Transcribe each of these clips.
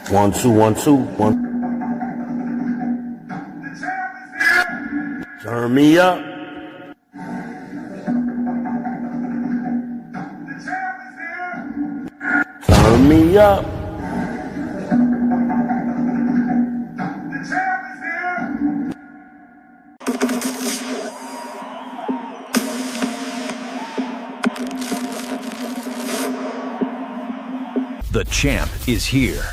One, two, one, two, one. Turn me up. Turn me up. The champ is here.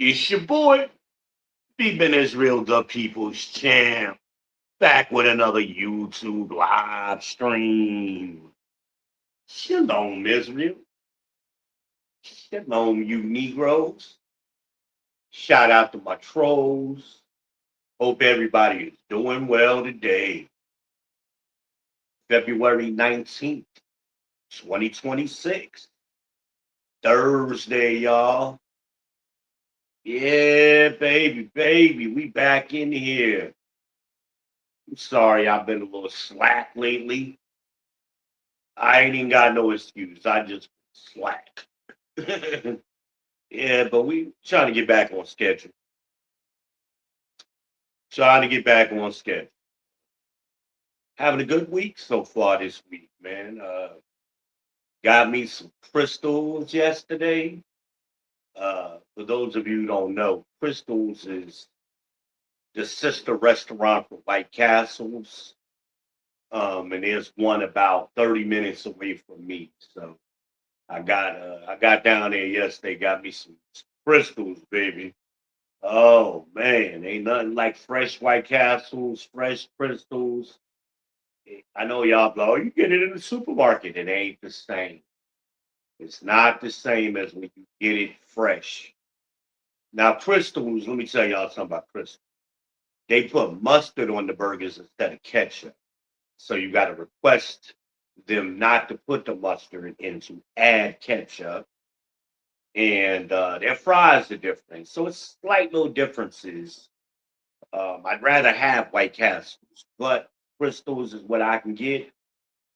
It's your boy, Beepin' Israel, the People's Champ, back with another YouTube live stream. Shalom, Israel. Shalom, you Negroes. Shout out to my trolls. Hope everybody is doing well today. February 19th, 2026. Thursday, y'all. Yeah, baby, we back in here. I'm sorry I've been a little slack lately. I ain't even got no excuse. I just slack. Yeah, but we trying to get back on schedule. Trying to get back on schedule. Having a good week so far this week, man. Got me some crystals yesterday. For those of you who don't know, Crystals is the sister restaurant for White Castles. And there's one about 30 minutes away from me. So I got down there yesterday, got me some crystals, baby. Oh man, ain't nothing like fresh White Castles, fresh crystals. I know y'all blow, you get it in the supermarket. It ain't the same. It's not the same as when you get it fresh. Now, crystals, let me tell y'all something about crystals. They put mustard on the burgers instead of ketchup. So you got to request them not to put the mustard in to add ketchup. And their fries are different. So it's slight little differences. I'd rather have White Castles, but Crystals is what I can get.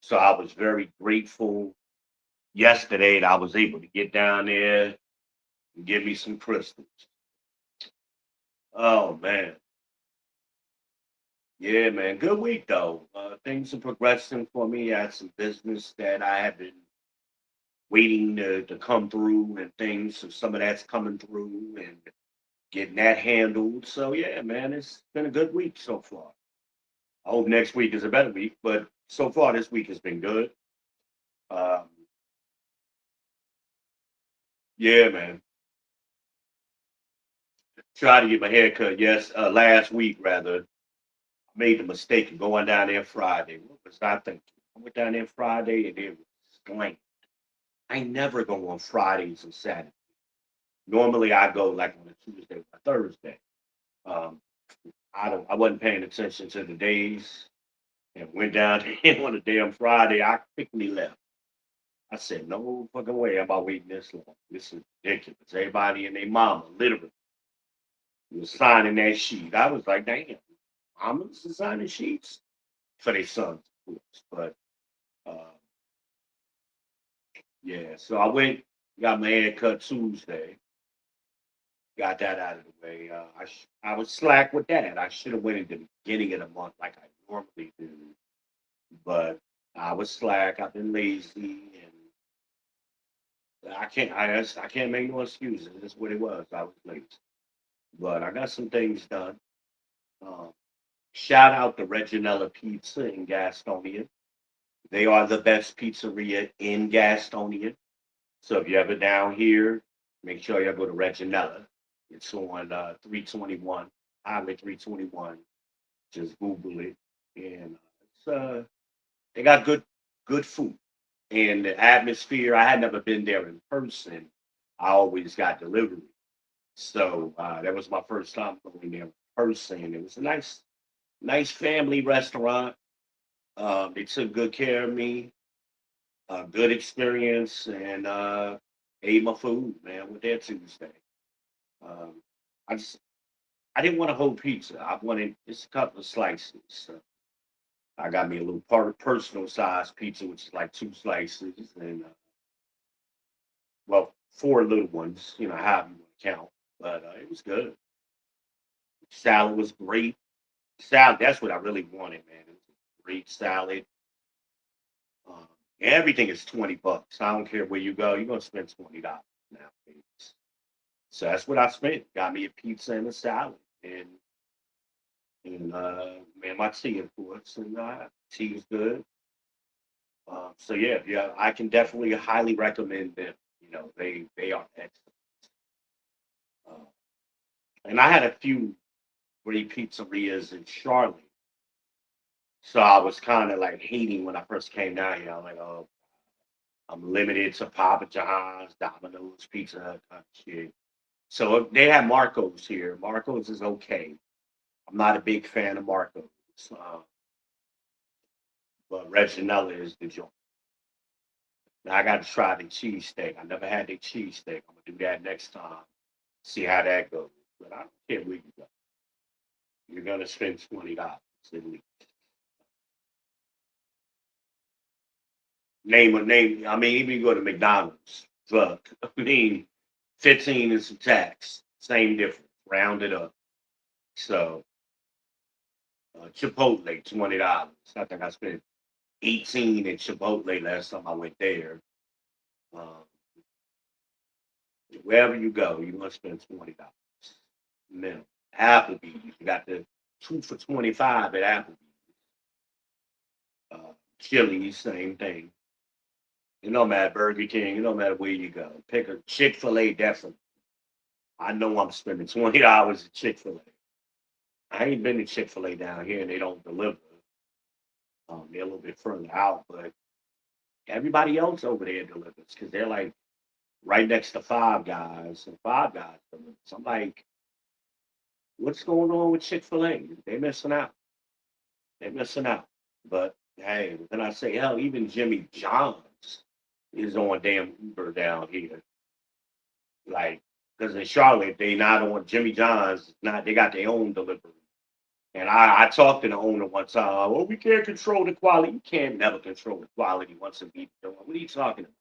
So I was very grateful yesterday that I was able to get down there and give me some Crystals. Oh, man. Yeah, man. Good week, though. Things are progressing for me. I had some business that I have been waiting to come through and things. So some of that's coming through and getting that handled. So yeah, man, it's been a good week so far. I hope next week is a better week, but so far this week has been good. Um, yeah, man. Tried to get my hair cut. Yes, last week rather. I made the mistake of going down there Friday. What was I thinking? I went down there Friday and it was slammed. I never go on Fridays and Saturdays. Normally I go like on a Tuesday or Thursday. Um, I wasn't paying attention to the days and went down there on a damn Friday. I quickly left. I said, no fucking way am I waiting this long. This is ridiculous. Everybody and their mama literally was signing that sheet. I was like, damn, mamas is signing sheets for their sons, of course. But uh, yeah, so I went, got my hair cut Tuesday, got that out of the way. I was slack with that. I should have went at the beginning of the month like I normally do, but I was slack. I've been lazy, and I can't make no excuses. That's what it was. I was lazy, but I got some things done. Um, Shout out to Reginella Pizza in Gastonia. They are the best pizzeria in Gastonia. So if you're ever down here, make sure you go to Reginella. It's on 321, Highway 321. Just Google it, and they got good food and the atmosphere. I had never been there in person. I always got delivery, so that was my first time going there in person. It was a nice family restaurant. They took good care of me. Good experience, and ate my food, man. With that Tuesday, um, I just I didn't want a whole pizza. I wanted just a couple of slices. So I got me a little personal size pizza, which is like two slices, and well, four little ones. You know, how you want to count, but it was good. Salad was great. Salad, that's what I really wanted, man. It was a great salad. Um, everything is $20. I don't care where you go, you're gonna spend $20 nowadays. So that's what I spent. Got me a pizza and a salad, and man, my tea, of course, and tea was good. So yeah, yeah, I can definitely highly recommend them. You know, they are excellent. Uh, and I had a few great pizzerias in Charlotte, so I was kind of like hating when I first came down here. I'm like, oh, I'm limited to Papa John's, Domino's, Pizza Hut, kind of shit. So they have Marco's here. Marco's is okay. I'm not a big fan of Marco's, uh, but Reginella is the joint. Now I got to try the cheesesteak. I never had the cheesesteak. I'm gonna do that next time. See how that goes. But I don't care where you go. You're gonna spend $20 at least. Name a name. I mean, even you go to McDonald's, fuck. I mean, 15 is some tax. Same difference. Round it up. So Chipotle, $20. I think I spent 18 in Chipotle last time I went there. Um, wherever you go, you must spend $20 minimum. Applebee's, you got the two for 25 at Applebee's. Chili's, same thing. It don't matter Burger King. It don't matter where you go. Pick a Chick-fil-A. Definitely. I know I'm spending $20 at Chick-fil-A. I ain't been to Chick-fil-A down here, and they don't deliver. They're a little bit further out, but everybody else over there delivers because they're like right next to Five Guys, and Five Guys delivers. I'm like, what's going on with Chick-fil-A? They're missing out. They're missing out. But hey, then I say, hell, even Jimmy John's is on damn Uber down here. Like, because in Charlotte, they not on Jimmy John's, not they got their own delivery. And I talked to the owner one time. Well, we can't control the quality. You can't never control the quality once a week. What are you talking about?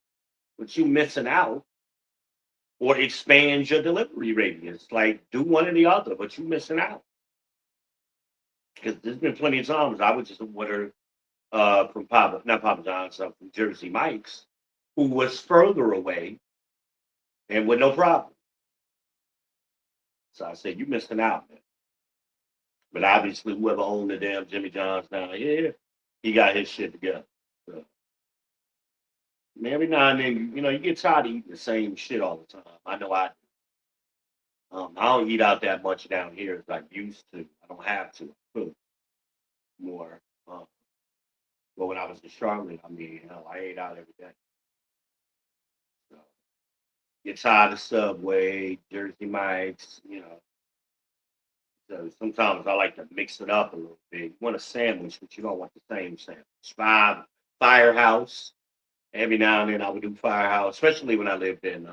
But you missing out or expand your delivery radius. Like do one or the other, but you missing out. Because there's been plenty of times I would just order from Papa, not Papa John's, from Jersey Mike's, who was further away and with no problem. So I said, you missing out, man. But obviously, whoever owned the damn Jimmy John's down here, he got his shit together. So, every now and then, you get tired of eating the same shit all the time. I know I don't eat out that much down here as I used to. I don't have to cook more. Um, but when I was in Charlotte, I mean, hell, I ate out every day. So, get tired of Subway, Jersey Mike's, So sometimes I like to mix it up a little bit. You want a sandwich, but you don't want the same sandwich. Firehouse. Every now and then I would do Firehouse, especially when I lived in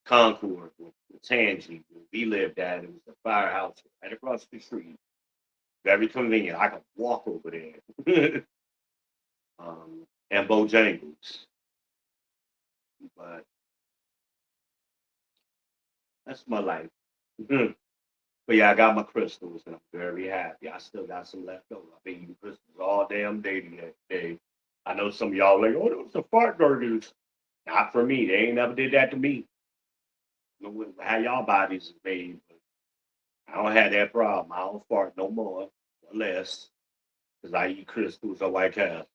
Concord with Tangi. We lived at it was a Firehouse right across the street. Very convenient. I could walk over there. And Bojangles. But that's my life. But yeah, I got my crystals and I'm very happy. I still got some left over. I've been eating crystals all damn day today. I know some of y'all like, oh, those are fart burgers. Not for me. They ain't never did that to me. I don't know how y'all bodies is made, but I don't have that problem. I don't fart no more or less because I eat crystals or White Castle.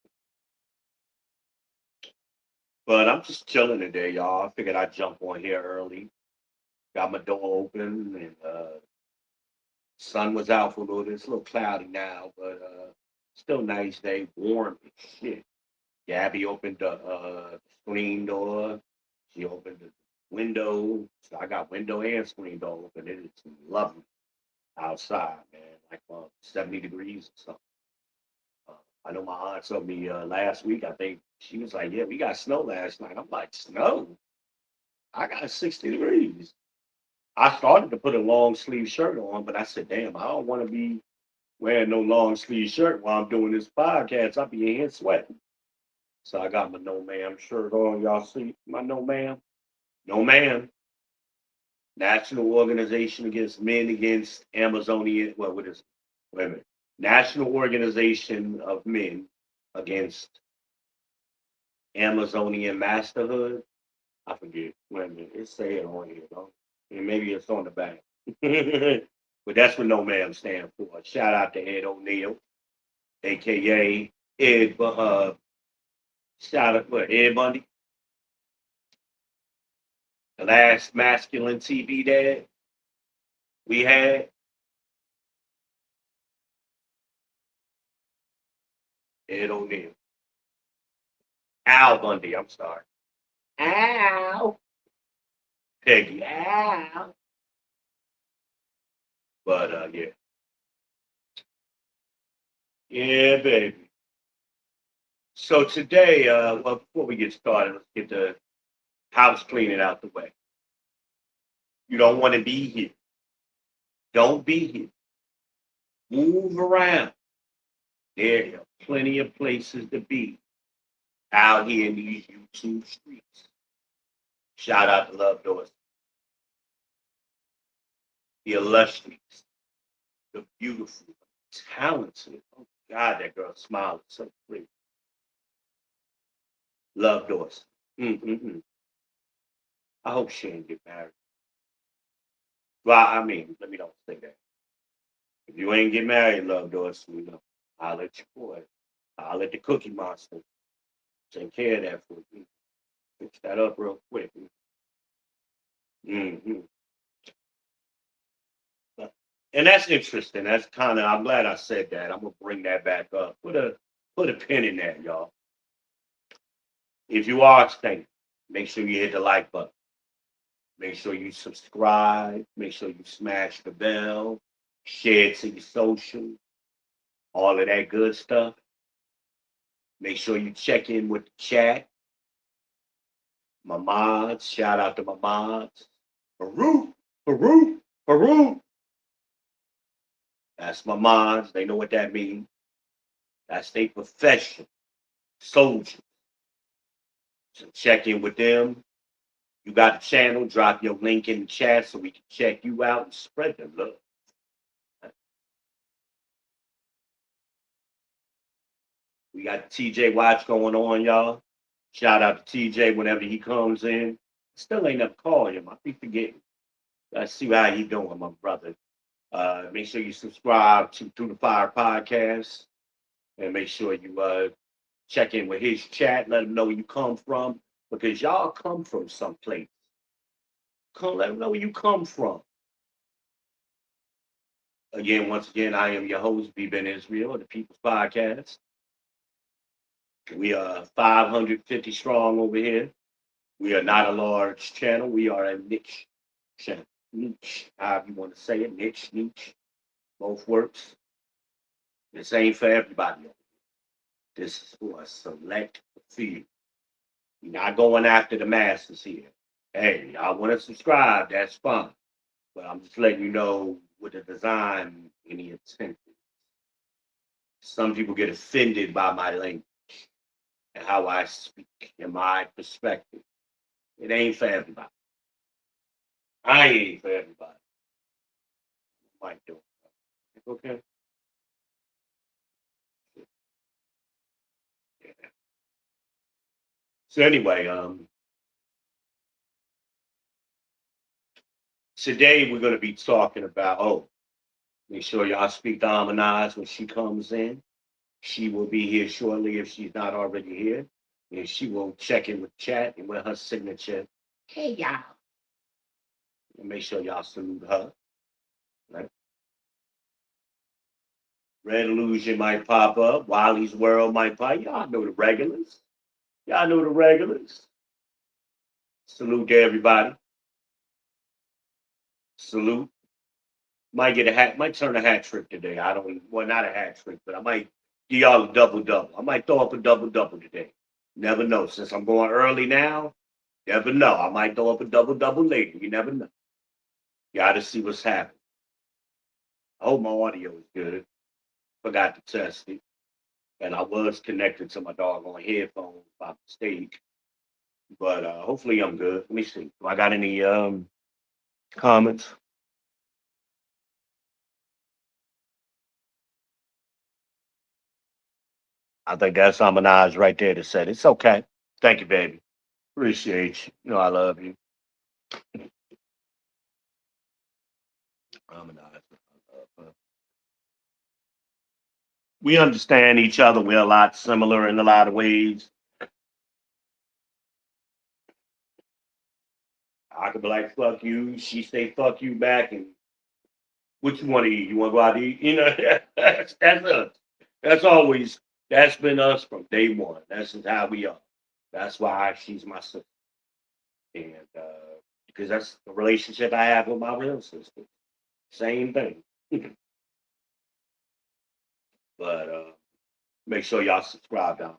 But I'm just chilling today, y'all. I figured I'd jump on here early. Got my door open and sun was out for a little bit. It's a little cloudy now, but still nice day, warm as shit. Gabby opened the screen door. She opened the window. So I got window and screen door open. It is lovely outside, man. Like 70 degrees or something. Uh, I know my aunt told me last week, I think she was like, yeah, we got snow last night. I'm like, snow? I got 60 degrees. I started to put a long sleeve shirt on, but I said, damn, I don't want to be wearing no long sleeve shirt while I'm doing this podcast. I'll be in here sweating. So I got my no ma'am shirt on. Y'all see my no ma'am? No ma'am. National Organization Against Men Against Amazonian. Well, what is it? Wait a minute. National Organization of Men Against Amazonian Masterhood. I forget. Wait a minute. It say it on here, though. And maybe it's on the back. But that's what no ma'am stand for. Shout out to Ed O'Neill, aka Ed. Shout out what Ed Bundy, the last masculine TV dad we had. Ed O'Neill, Al Bundy. I'm sorry, Al Peggy Al. But yeah, yeah, baby. So today, well, before we get started, let's get the house cleaning out the way. You don't want to be here. Don't be here. Move around. There are plenty of places to be out here in these YouTube streets. Shout out to Love Doors, the illustrious, the beautiful, talented. Oh God, that girl smiles so pretty. Love Doors. Mm-mm-mm. I hope she ain't get married. Well, I mean, let me don't say that. If you ain't get married, Love Doors, I'll let you boy. I'll let the Cookie Monster take care of that for you. Fix that up real quick. Mm-hmm. And that's interesting. That's kind of. I'm glad I said that. I'm gonna bring that back up. Put a pin in that, y'all. If you are staying, make sure you hit the like button. Make sure you subscribe. Make sure you smash the bell. Share it to your social. All of that good stuff. Make sure you check in with the chat. My mods. Shout out to my mods. Peru, Peru, Peru. That's my mods. They know what that means. That's their profession. Soldiers. So check in with them. You got a channel, drop your link in the chat so we can check you out and spread the love. We got TJ Watch going on, y'all. Shout out to TJ whenever he comes in. Still ain't never called him. I be forgetting. Let's see how he doing, my brother. Make sure you subscribe to Through the Fire podcast and make sure you check in with his chat. Let him know where you come from because y'all come from someplace. Come, let him know where you come from. Again, once again, I am your host, B. Ben Israel, of the People's Podcast. We are 550 strong over here. We are not a large channel. We are a niche channel. Niche, however you want to say it. Niche. Both works. This ain't for everybody. This is for a select few. We're not going after the masses here. Hey, y'all want to subscribe, that's fine. But I'm just letting you know with the design, any intent. Some people get offended by my language and how I speak and my perspective. It ain't for everybody. I ain't for everybody. Might do. Okay. Yeah. So anyway, today we're going to be talking about. Oh, make sure y'all speak to Amanaz when she comes in. She will be here shortly if she's not already here, and she will check in with chat and with her signature. Hey y'all. And make sure y'all salute her. Right? Red Illusion might pop up. Wiley's World might pop. Y'all know the regulars. Y'all know the regulars. Salute to everybody. Salute. Might get a hat. Might turn a hat trick today. I don't. Well, not a hat trick, but I might give y'all a double-double. I might throw up a double-double today. Never know. Since I'm going early now, never know. I might throw up a double-double later. You never know. Gotta see what's happening. I hope my audio is good. Forgot to test it. And I was connected to my doggone headphones by mistake. But hopefully I'm good. Let me see. Do I got any comments? I think that's Harmonized right there that said it's okay. Thank you, baby. Appreciate you. You know I love you. Harmonized. We understand each other. We're a lot similar in a lot of ways. I could be like, fuck you. She say, fuck you back. And what you want to eat? You want to go out to eat? You know, that's us. That's always, that's been us from day one. That's just how we are. That's why she's my sister. And because that's the relationship I have with my real sister. Same thing. But make sure y'all subscribe down.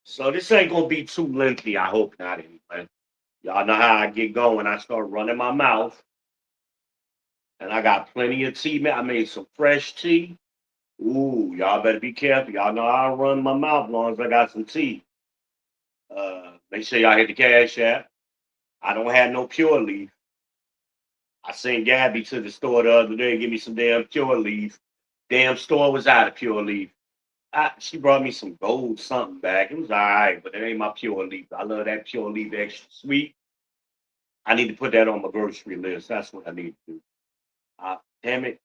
So this ain't gonna be too lengthy. I hope not. Anyway, y'all know how I get going. I start running my mouth, and I got plenty of tea. Man, I made some fresh tea. Ooh, y'all better be careful. Y'all know I run my mouth as long as I got some tea. Make sure y'all hit the Cash App. I don't have no Pure Leaf. I sent Gabby to the store the other day, give me some damn Pure Leaf. Damn store was out of Pure Leaf. She brought me some gold something back. It was all right, but it ain't my Pure Leaf. I love that Pure Leaf extra sweet. I need to put that on my grocery list. That's what I need to do. Damn it,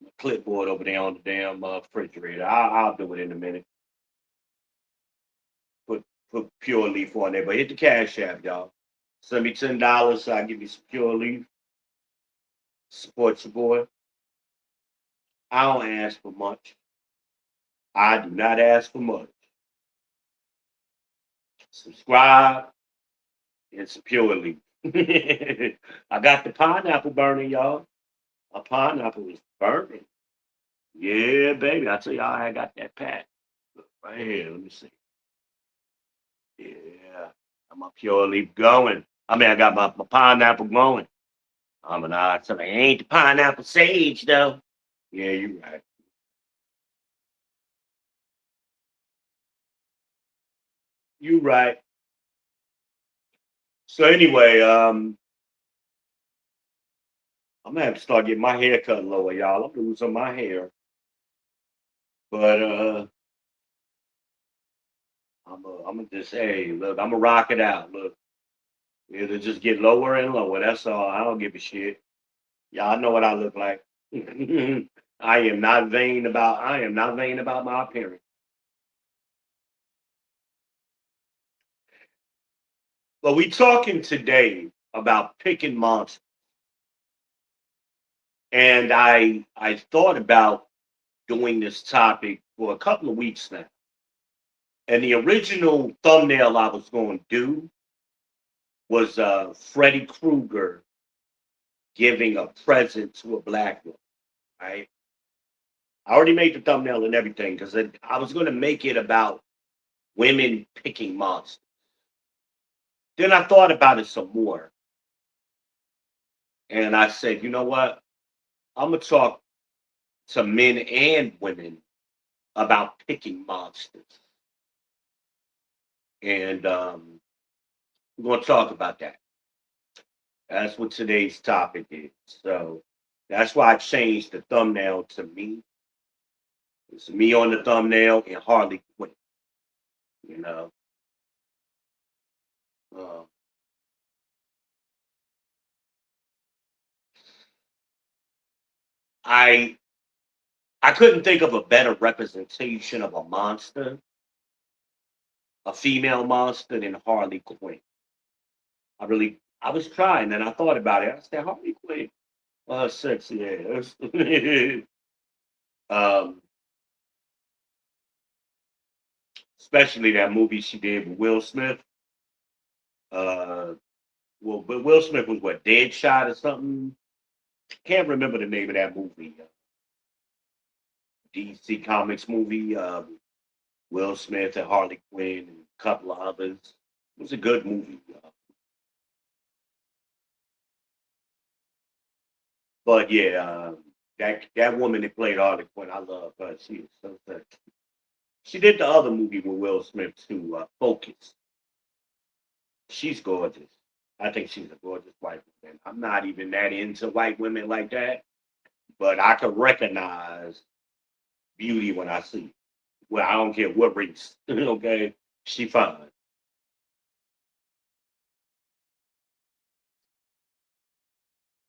my clipboard over there on the damn refrigerator. I'll do it in a minute. Put Pure Leaf on there, but hit the Cash App, y'all. Send me $10 so I give you some Pure Leaf. Support your boy. I don't ask for much. I do not ask for much. Subscribe and some Pure Leaf. I got the pineapple burning, y'all. My pineapple is burning. Yeah, baby. I tell y'all, I got that pack. Look, right here. Let me see. Yeah. Got my Pure Leaf going. I mean, I got my pineapple going. I'm an odd something. Ain't the pineapple sage, though. Yeah, you're right. You're right. So anyway, I'm gonna have to start getting my hair cut lower, y'all. I'm losing my hair. But I'm gonna just hey, look, I'm gonna rock it out. Look, it'll just get lower and lower. That's all. I don't give a shit. Y'all know what I look like. I am not vain about my appearance. But we talking today about picking monsters. And I thought about doing this topic for a couple of weeks now. And the original thumbnail I was going to do was Freddy Krueger giving a present to a black woman. Right? I already made the thumbnail and everything because I was going to make it about women picking monsters. Then I thought about it some more, and I said, you know what? I'm gonna talk to men and women about picking monsters, and we're gonna talk about that. That's what today's topic is. So that's why I changed the thumbnail to me. It's me on the thumbnail and Harley Quinn. You know, uh, I I couldn't think of a better representation of a monster, a female monster, than Harley Quinn. I was trying, and I thought about it. I said Harley Quinn, sexy ass. um, Especially that movie she did with Will Smith. Uh, but Will Smith was what, Deadshot or something? Can't remember the name of that movie. DC Comics movie. Will Smith and Harley Quinn and a couple of others. It was a good movie. But yeah, that woman that played Harley Quinn, I love her. She is so good. She did the other movie with Will Smith too, Focus. She's gorgeous. I think she's a gorgeous white woman. I'm not even that into white women like that, but I can recognize beauty when I see it. Well, I don't care what race. Okay, she fine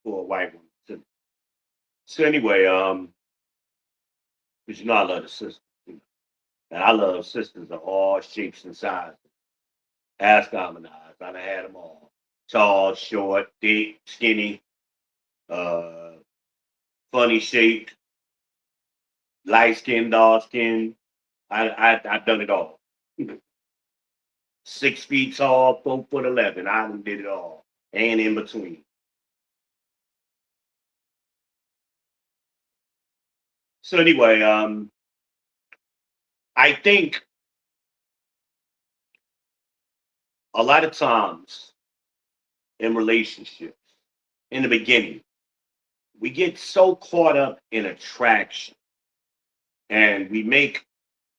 for a white woman too. So anyway, because you know I love the sisters, too. And I love sisters of all shapes and sizes. Ask harmonized. I done had them all. Tall, short, thick, skinny, uh, funny shaped, light skin, dark skin. I've done it all. 6 feet tall, 4'11". I done did it all, and in between. So anyway, I think a lot of times in relationships, in the beginning, we get so caught up in attraction, and we make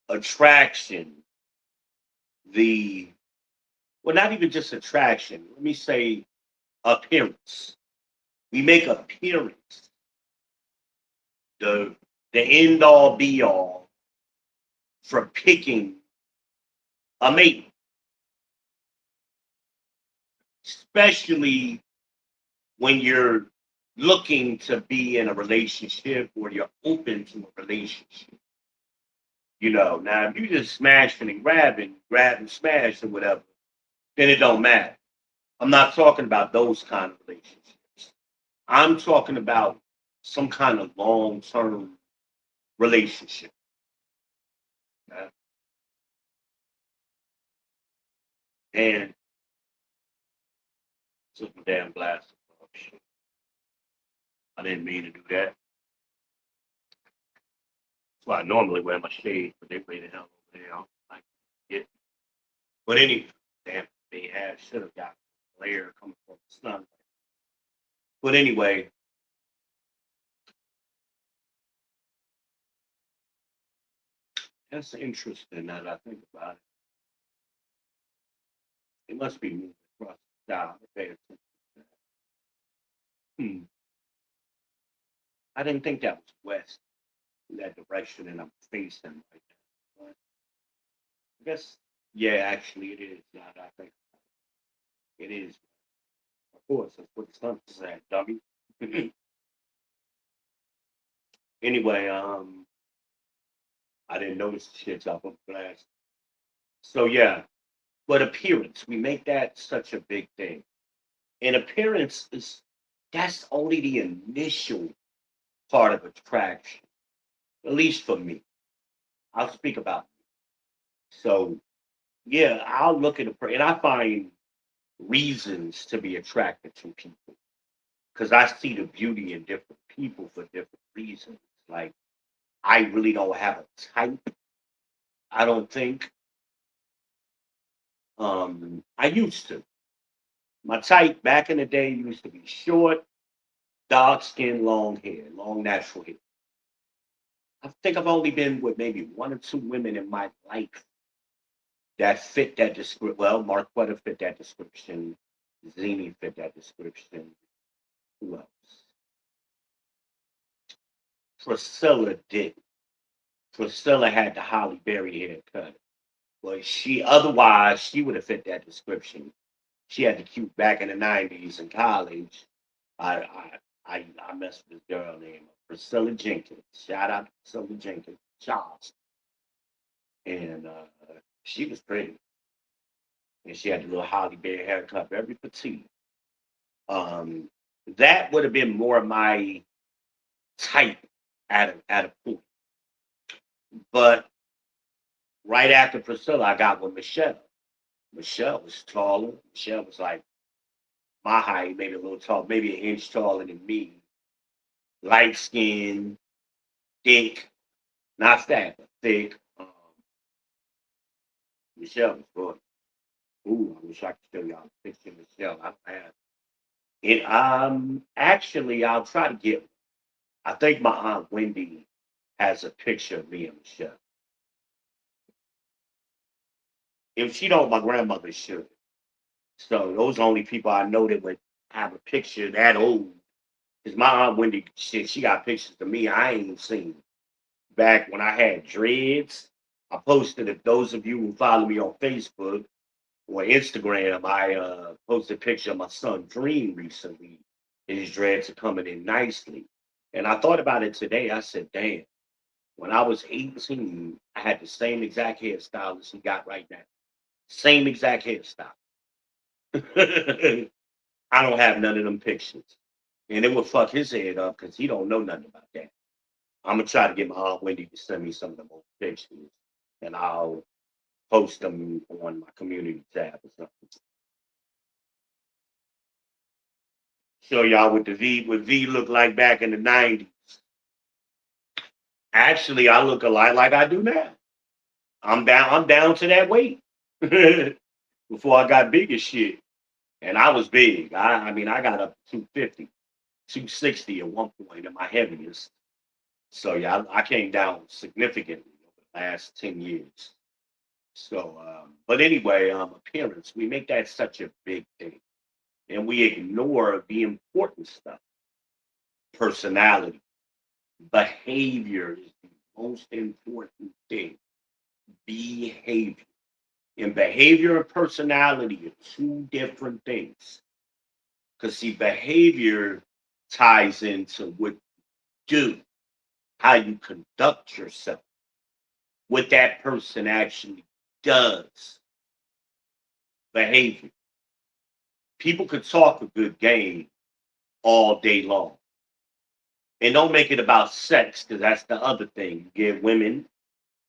attraction the well, not even just attraction. Let me say appearance. We make appearance the end all be all for picking a mate, especially when you're looking to be in a relationship or you're open to a relationship. Now if you just smashing and grab and smash or whatever, then it don't matter. I'm not talking about those kind of relationships. I'm talking about some kind of long term relationship. uh, And took my damn glasses off. Shit. I didn't mean to do that. That's why I normally wear my shades, but they made it hell over there. Like, yeah. But anyway, damn, they had should have got glare coming from the sun. But anyway, that's interesting that I think about it. It must be moving across the dial. Pay attention to that. I didn't think that was west in that direction, and I'm facing right now. But I guess, yeah, actually, it is. Now that I think it is. Of course, that's what the sun said, dummy. Anyway, I didn't notice the shits up on the glass. So yeah, but appearance, we make that such a big thing. And appearance is that's only the initial part of attraction, at least for me. I'll speak about me. So yeah, I'll look at and I find reasons to be attracted to people because I see the beauty in different people for different reasons. Like I really don't have a type. I don't think. I used to. My type back in the day used to be short, dark skin, long hair, long natural hair. I think I've only been with maybe one or two women in my life that fit that description. Well, Marquetta fit that description. Zini fit that description. Who else? Priscilla did. Priscilla had the Holly Berry haircut. But otherwise, she would have fit that description. She had the cute back in the 90s in college. I, I, I messed with this girl named Priscilla Jenkins. Shout out to Priscilla Jenkins, Charles. And she was pretty. And she had the little Holly Berry haircut, very petite. Um, that would have been more my type at a point. But right after Priscilla, I got with Michelle. Michelle was taller. Michelle was like my height, maybe a little tall, maybe an inch taller than me. light skin, thick, not fat, but thick. Michelle was good. Ooh, I wish I could show y'all a picture of Michelle. I have. And actually, I'll try to get. I think my aunt Wendy has a picture of me and Michelle. If she don't, my grandmother should. So those are the only people I know that would have a picture that old. Because my aunt Wendy, she got pictures of me I ain't even seen. Back when I had dreads, I posted, if those of you who follow me on Facebook or Instagram, I posted a picture of my son Dream recently. His dreads are coming in nicely. And I thought about it today. I said, damn, when I was 18, I had the same exact hairstyle as he got right now. Same exact hairstyle. I don't have none of them pictures. And it would fuck his head up because he don't know nothing about that. I'm gonna try to get my aunt Wendy to send me some of them old pictures, and I'll post them on my community tab or something. Show y'all what V looked like back in the '90s. Actually, I look a lot like I do now. I'm down to that weight. Before I got big as shit, and I was big. I mean, I got up to 250, 260 at one point at my heaviest. So yeah, I came down significantly over the last 10 years. So, but anyway, appearance, we make that such a big thing, and we ignore the important stuff. Personality, behavior is the most important thing. Behavior. And behavior and personality are two different things. Because see, behavior ties into what you do, how you conduct yourself, what that person actually does. Behavior. People could talk a good game all day long. And don't make it about sex, because that's the other thing. You get women,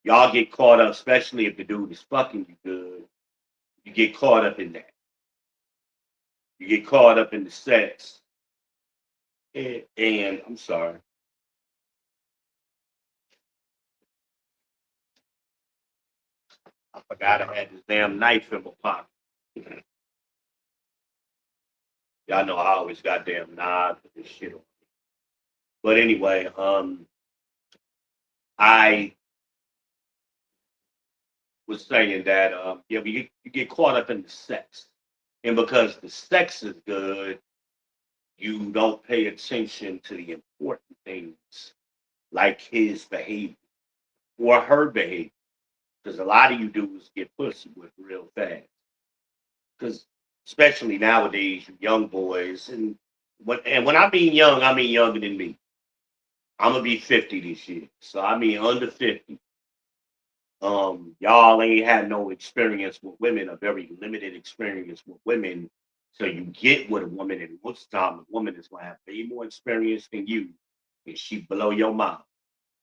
y'all get caught up, especially if the dude is fucking you good. You get caught up in that. You get caught up in the sex. And I'm sorry. I forgot I had this damn knife in my pocket. Y'all know I always got damn knives with this shit on. But anyway, I was saying that yeah, you get caught up in the sex. And because the sex is good, you don't pay attention to the important things like his behavior or her behavior. Because a lot of you dudes get pussy with real fast. Because especially nowadays, you young boys, and when I mean young, I mean younger than me. I'm gonna be 50 this year, so I mean under 50. Y'all ain't had no experience with women, a very limited experience with women. So you get with a woman, and most of the time, a woman is gonna have way more experience than you, and she blow your mind,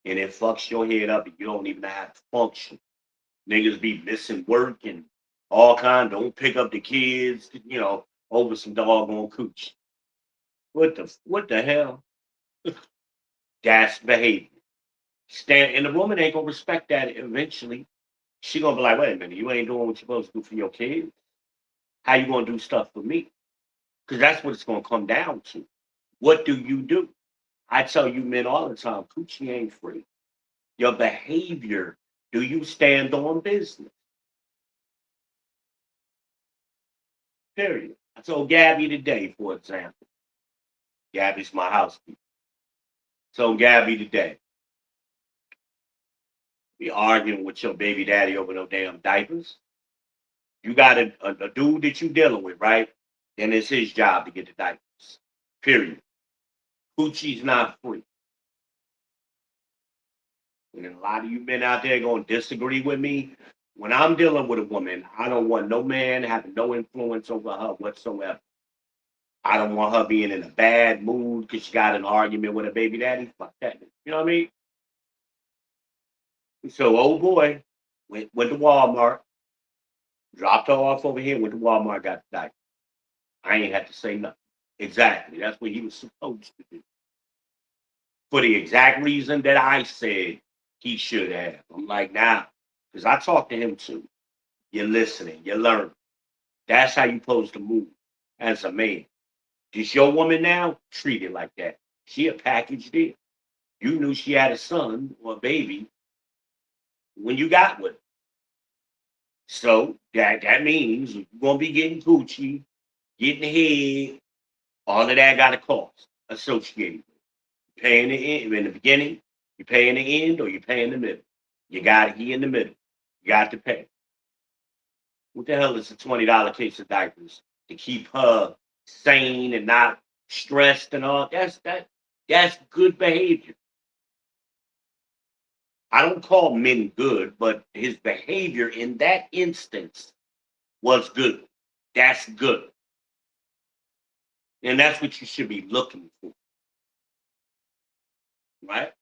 and it fucks your head up, and you don't even have to function. Niggas be missing work and all kind. Don't pick up the kids, over some doggone cooch. What the hell? That's behavior. Stand and the woman ain't gonna respect that eventually. She gonna be like, wait a minute, you ain't doing what you're supposed to do for your kids. How you gonna do stuff for me? Because that's what it's gonna come down to. What do you do? I tell you men all the time, coochie ain't free. Your behavior. Do you stand on business? Period. I told Gabby today, for example. Gabby's my housekeeper. So Gabby today, be arguing with your baby daddy over no damn diapers. You got a dude that you dealing with, right? And it's his job to get the diapers. Period. Coochie's not free. And a lot of you men out there gonna disagree with me. When I'm dealing with a woman, I don't want no man having no influence over her whatsoever. I don't want her being in a bad mood because she got an argument with her baby daddy. Fuck that. You know what I mean? So, old boy went to Walmart, dropped her off over here, went to Walmart, got the diaper. I ain't had to say nothing. Exactly. That's what he was supposed to do. for the exact reason that I said he should have. I'm like, nah, because I talked to him too. You're listening, you're learning. That's how you're supposed to move as a man. Just your woman now, treat it like that. She a package deal. You knew she had a son or a baby when you got with her. So that means you're gonna be getting Gucci, getting head, all of that got a cost associated. Paying the end in the beginning, you pay in the end, or you pay in the middle. You got to be in the middle. You got to pay. What the hell is a $20 case of diapers to keep her sane and not stressed and all? That's good behavior. I don't call men good, but his behavior in that instance was good. That's good. And that's what you should be looking for, right?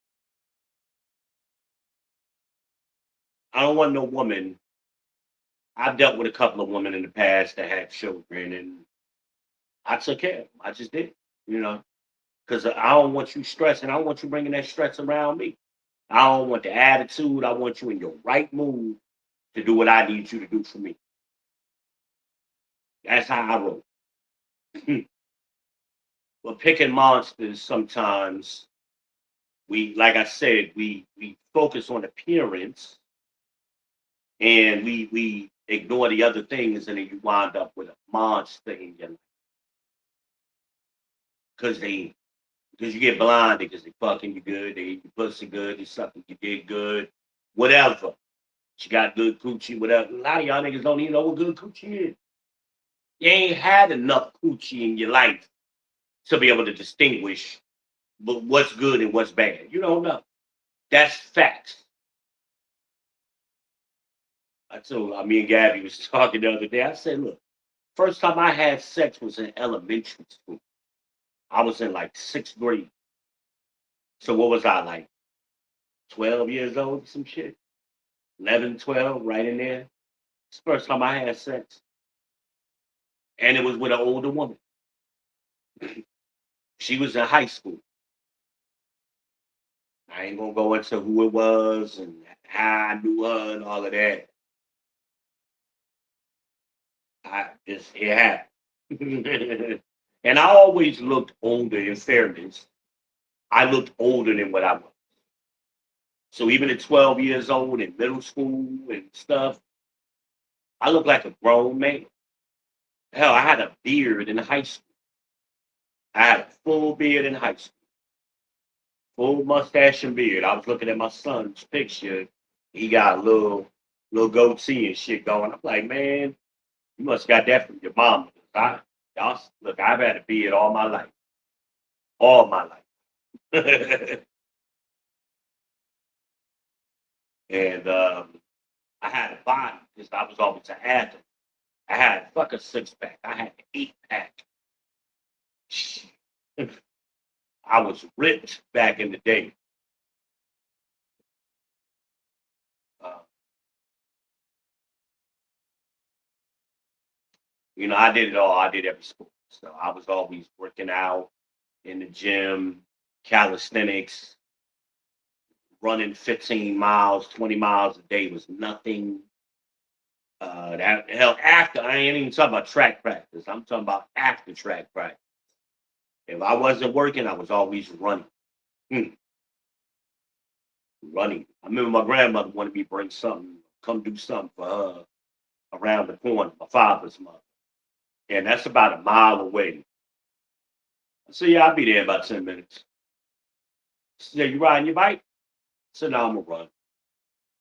I don't want no woman. I've dealt with a couple of women in the past that had children, and I took care of them. I just did, you know, because I don't want you stressing. I don't want you bringing that stress around me. I don't want the attitude. I want you in your right mood to do what I need you to do for me. That's how I roll. But picking monsters sometimes like I said, we focus on appearance and we ignore the other things, and then you wind up with a monster in your life because you get blinded because they fucking you good, they eat your pussy good, they something you did good, whatever. She got good coochie, whatever. A lot of y'all niggas don't even know what good coochie is. You ain't had enough coochie in your life to be able to distinguish what's good and what's bad. You don't know. That's facts. Me and Gabby was talking the other day. I said, look, first time I had sex was in elementary school. I was in like sixth grade. So what was I like? 12 years old, some shit? 11, 12, right in there. It's the first time I had sex. And it was with an older woman. She was in high school. I ain't gonna go into who it was and how I knew her and all of that. It happened. And I always looked older, in fairness. I looked older than what I was. So even at 12 years old in middle school and stuff, I looked like a grown man. Hell, I had a beard in high school. I had a full beard in high school, full mustache and beard. I was looking at my son's picture. He got a little goatee and shit going. I'm like, man, you must got that from your mama. Look, I've had a beard all my life, and I had a body because I was always an athlete. I had fuck a six pack. I had an 8 pack. I was ripped back in the day. Uh, I did it all. I did every sport. So I was always working out in the gym, calisthenics, running 15 miles, 20 miles a day was nothing. That hell after I ain't even talking about track practice. I'm talking about after track practice. If I wasn't working, I was always running. Hmm, running. I remember my grandmother wanted me to bring something, come do something for her around the corner, my father's mother. And that's about a mile away. I said, yeah, I'll be there in about 10 minutes. She said, you riding your bike? I said, no, I'm gonna run.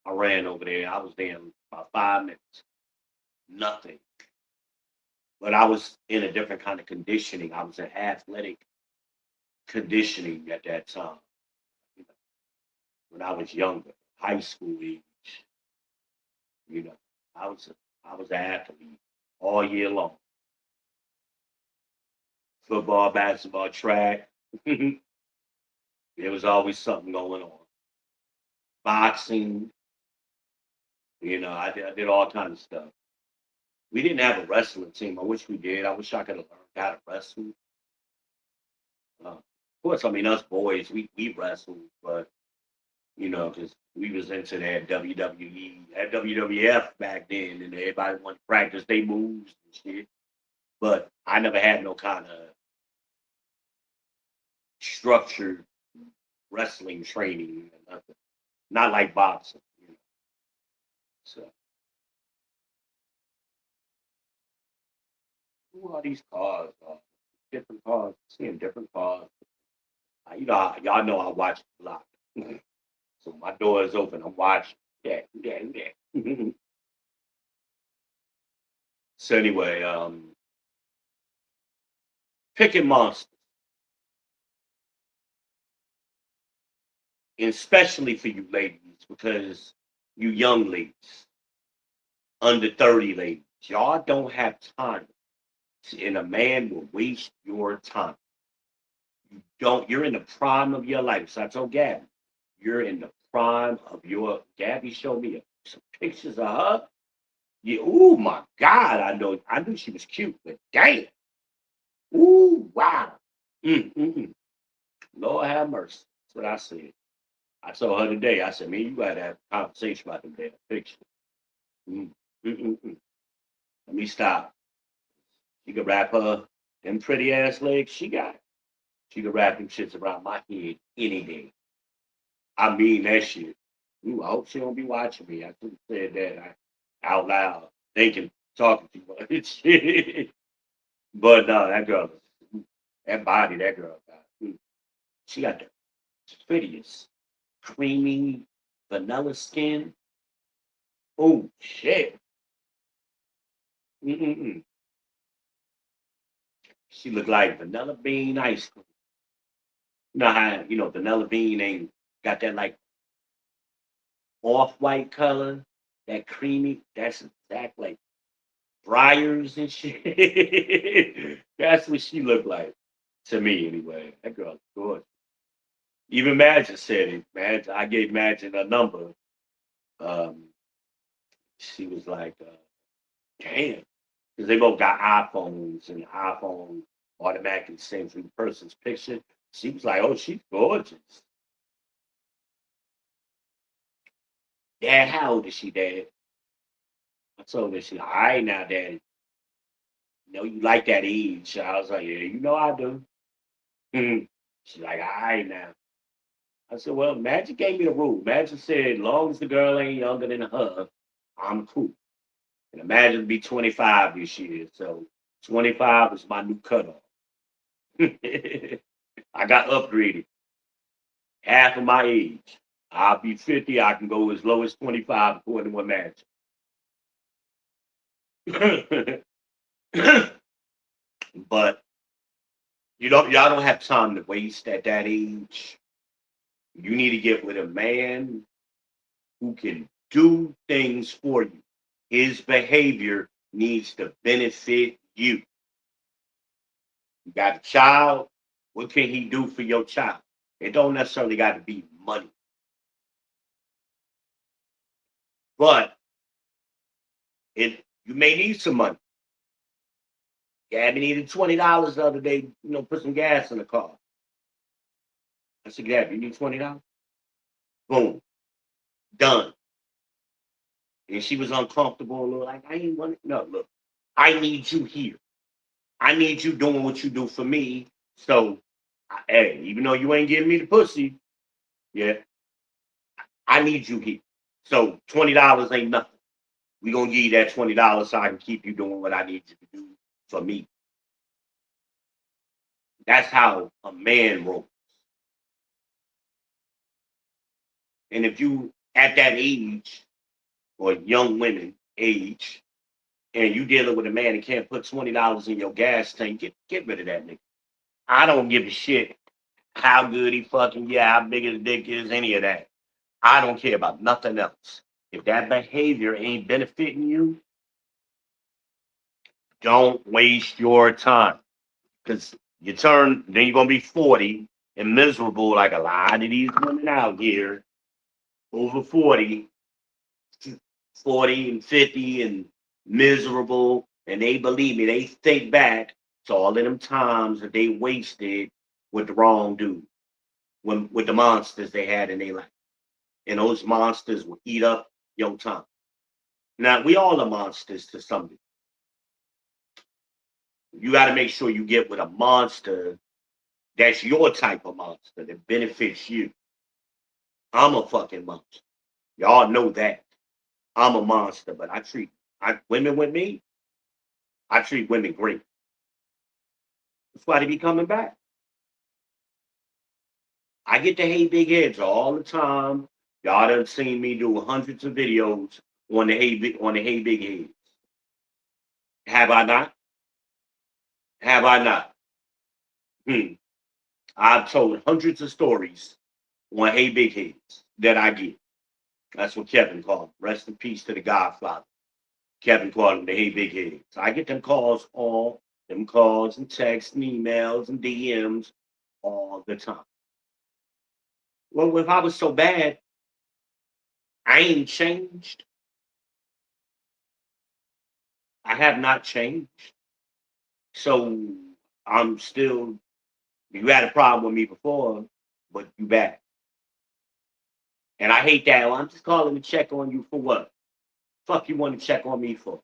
I ran over there. I was there in about 5 minutes. Nothing. But I was in a different kind of conditioning. I was in athletic conditioning at that time. You know, when I was younger, high school age, you know, I was an athlete all year long. Football, basketball, track. There was always something going on. Boxing, I did all kinds of stuff. We didn't have a wrestling team. I wish we did. I wish I could have learned how to wrestle. Uh, course, I mean, us boys, we wrestled, but, you know, because we was into that WWE, that WWF back then, and everybody wanted to practice their moves and shit. But I never had no kind of structured wrestling training or nothing. Not like boxing, you know. So, who are these cars? Different cars, seeing different cars. You know, y'all know I watch a lot. So my door is open. I'm watching. Yeah, yeah, yeah. So anyway, picking monsters, and especially for you ladies, because you young ladies, under 30 ladies, y'all don't have time, and a man will waste your time. You don't. You're in the prime of your life. So I told Gabby, you're in the prime of your. Gabby showed me some pictures of her. Yeah. Oh my God. I knew she was cute, but damn. Ooh, wow. Mm. Lord have mercy. That's what I said. I told her today. I said, man, you gotta have a conversation about them damn pictures. Mm, mm. Let me stop. She could wrap her them pretty ass legs she got. She could wrap them shits around my head any day. I mean that shit. Ooh, I hope she don't be watching me. I could have said that out loud, thinking, talking too much. But no, that girl, that body, that girl got. She got the prettiest, creamy, vanilla skin. Oh shit. Mm-mm-mm. She looked like vanilla bean ice cream. You know how vanilla bean ain't got that like off white color, that creamy. That's exact like briars and shit. That's what she looked like to me anyway. That girl's good. Even Magic said it. I gave Magic a number. Um, she was like, damn. Because they both got iPhones and the iPhone automatically sends you the person's picture. She was like, oh, she's gorgeous. Dad, how old is she, Dad? I told her, she like, all right now, Daddy. You know, you like that age. I was like, yeah, you know I do. She's like, all right now. I said, well, Magic gave me the rule. Magic said, as long as the girl ain't younger than her, I'm cool. And Imagine be 25 this year. So 25 is my new cutoff. I got upgraded half of my age. I'll be 50. I can go as low as 25 according to what Magic. But y'all don't have time to waste at that age. You need to get with a man who can do things for you. His behavior needs to benefit you. You got a child. What can he do for your child? It don't necessarily got to be money, but you may need some money. Gabby needed $20 the other day. Put some gas in the car. I said, Gabby, you need $20? Boom, done. And she was uncomfortable and like, I ain't want it. No, look, I need you here. I need you doing what you do for me. So, hey, even though you ain't giving me the pussy, yeah, I need you here. So $20 ain't nothing. We gonna give you that $20 so I can keep you doing what I need you to do for me. That's how a man rolls. And if you at that age or young women age, and you dealing with a man that can't put $20 in your gas tank, get rid of that nigga. I don't give a shit how good he fucking how big his dick is, any of that. I don't care about nothing else. If that behavior ain't benefiting you, don't waste your time. Because then you're gonna be 40 and miserable like a lot of these women out here, over 40, 40 and 50 and miserable. And they believe me, they think back to all of them times that they wasted with the wrong dude, with the monsters they had in their life. And those monsters will eat up your time. Now, we all are monsters to some degree. You got to make sure you get with a monster that's your type of monster that benefits you. I'm a fucking monster. Y'all know that. I'm a monster, but women with me, I treat women great. That's why they be coming back. I get to hate big heads all the time. Y'all done seen me do hundreds of videos on the hey big heads. Have I not? Have I not? I've told hundreds of stories on hey big heads that I get. That's what Kevin called them. Rest in peace to the Godfather. Kevin called them the hey big heads. I get them calls and texts and emails and DMs all the time. Well, if I was so bad, I ain't changed. I have not changed. So I'm still, you had a problem with me before, but you back. And I hate that. Well, I'm just calling to check on you for what? Fuck you want to check on me for?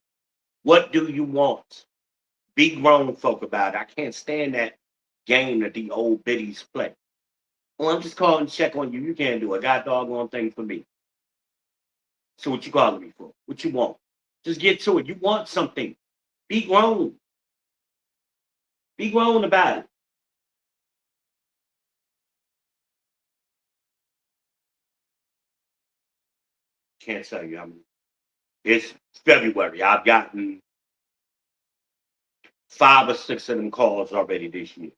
What do you want? Be grown folk about it. I can't stand that game that the old biddies play. Well, I'm just calling to check on you. You can't do a god doggone thing for me. So what you calling me for? What you want? Just get to it. You want something. Be grown. Be grown about it. Can't tell you. I mean, it's February. I've gotten 5 or 6 of them calls already this year.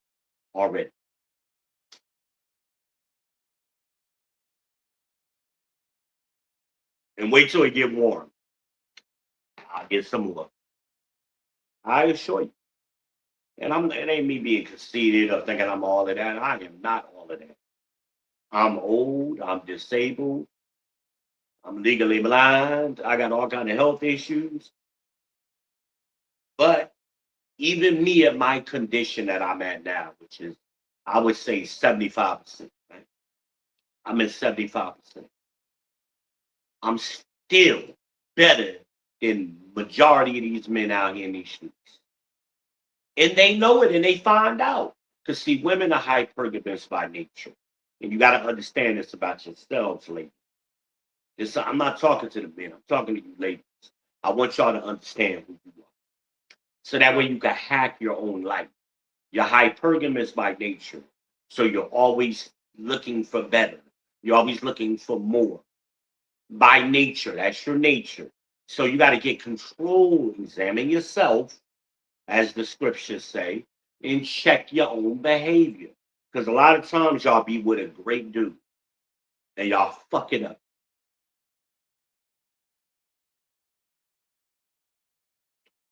Already. And wait till it get warm. I'll get some more. I assure you. And it ain't me being conceited or thinking I'm all of that. I am not all of that. I'm old. I'm disabled. I'm legally blind. I got all kind of health issues. But even me at my condition that I'm at now, which is, I would say 75%, right? I'm at 75%. I'm still better than majority of these men out here in these streets. And they know it and they find out. Because see, women are hypergamous by nature. And you got to understand this about yourselves, ladies. I'm not talking to the men. I'm talking to you ladies. I want y'all to understand who you are. So that way you can hack your own life. You're hypergamous by nature. So you're always looking for better. You're always looking for more. By nature, that's your nature. So you got to get control, examine yourself, as the scriptures say, and check your own behavior. Because a lot of times y'all be with a great dude and y'all fuck it up.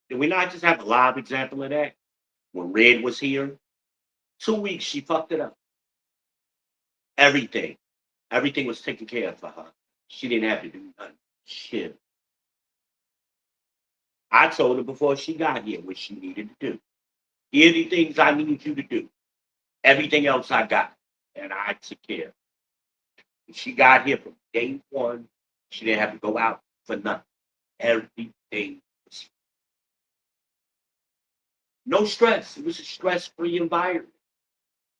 Did we not just have a live example of that? When Red was here, 2 weeks she fucked it up. Everything. Everything was taken care of for her. She didn't have to do nothing. Shit. I told her before she got here what she needed to do. Here are the things I need you to do. Everything else I got. And I took care. She got here from day one. She didn't have to go out for nothing. Everything was no stress. It was a stress-free environment.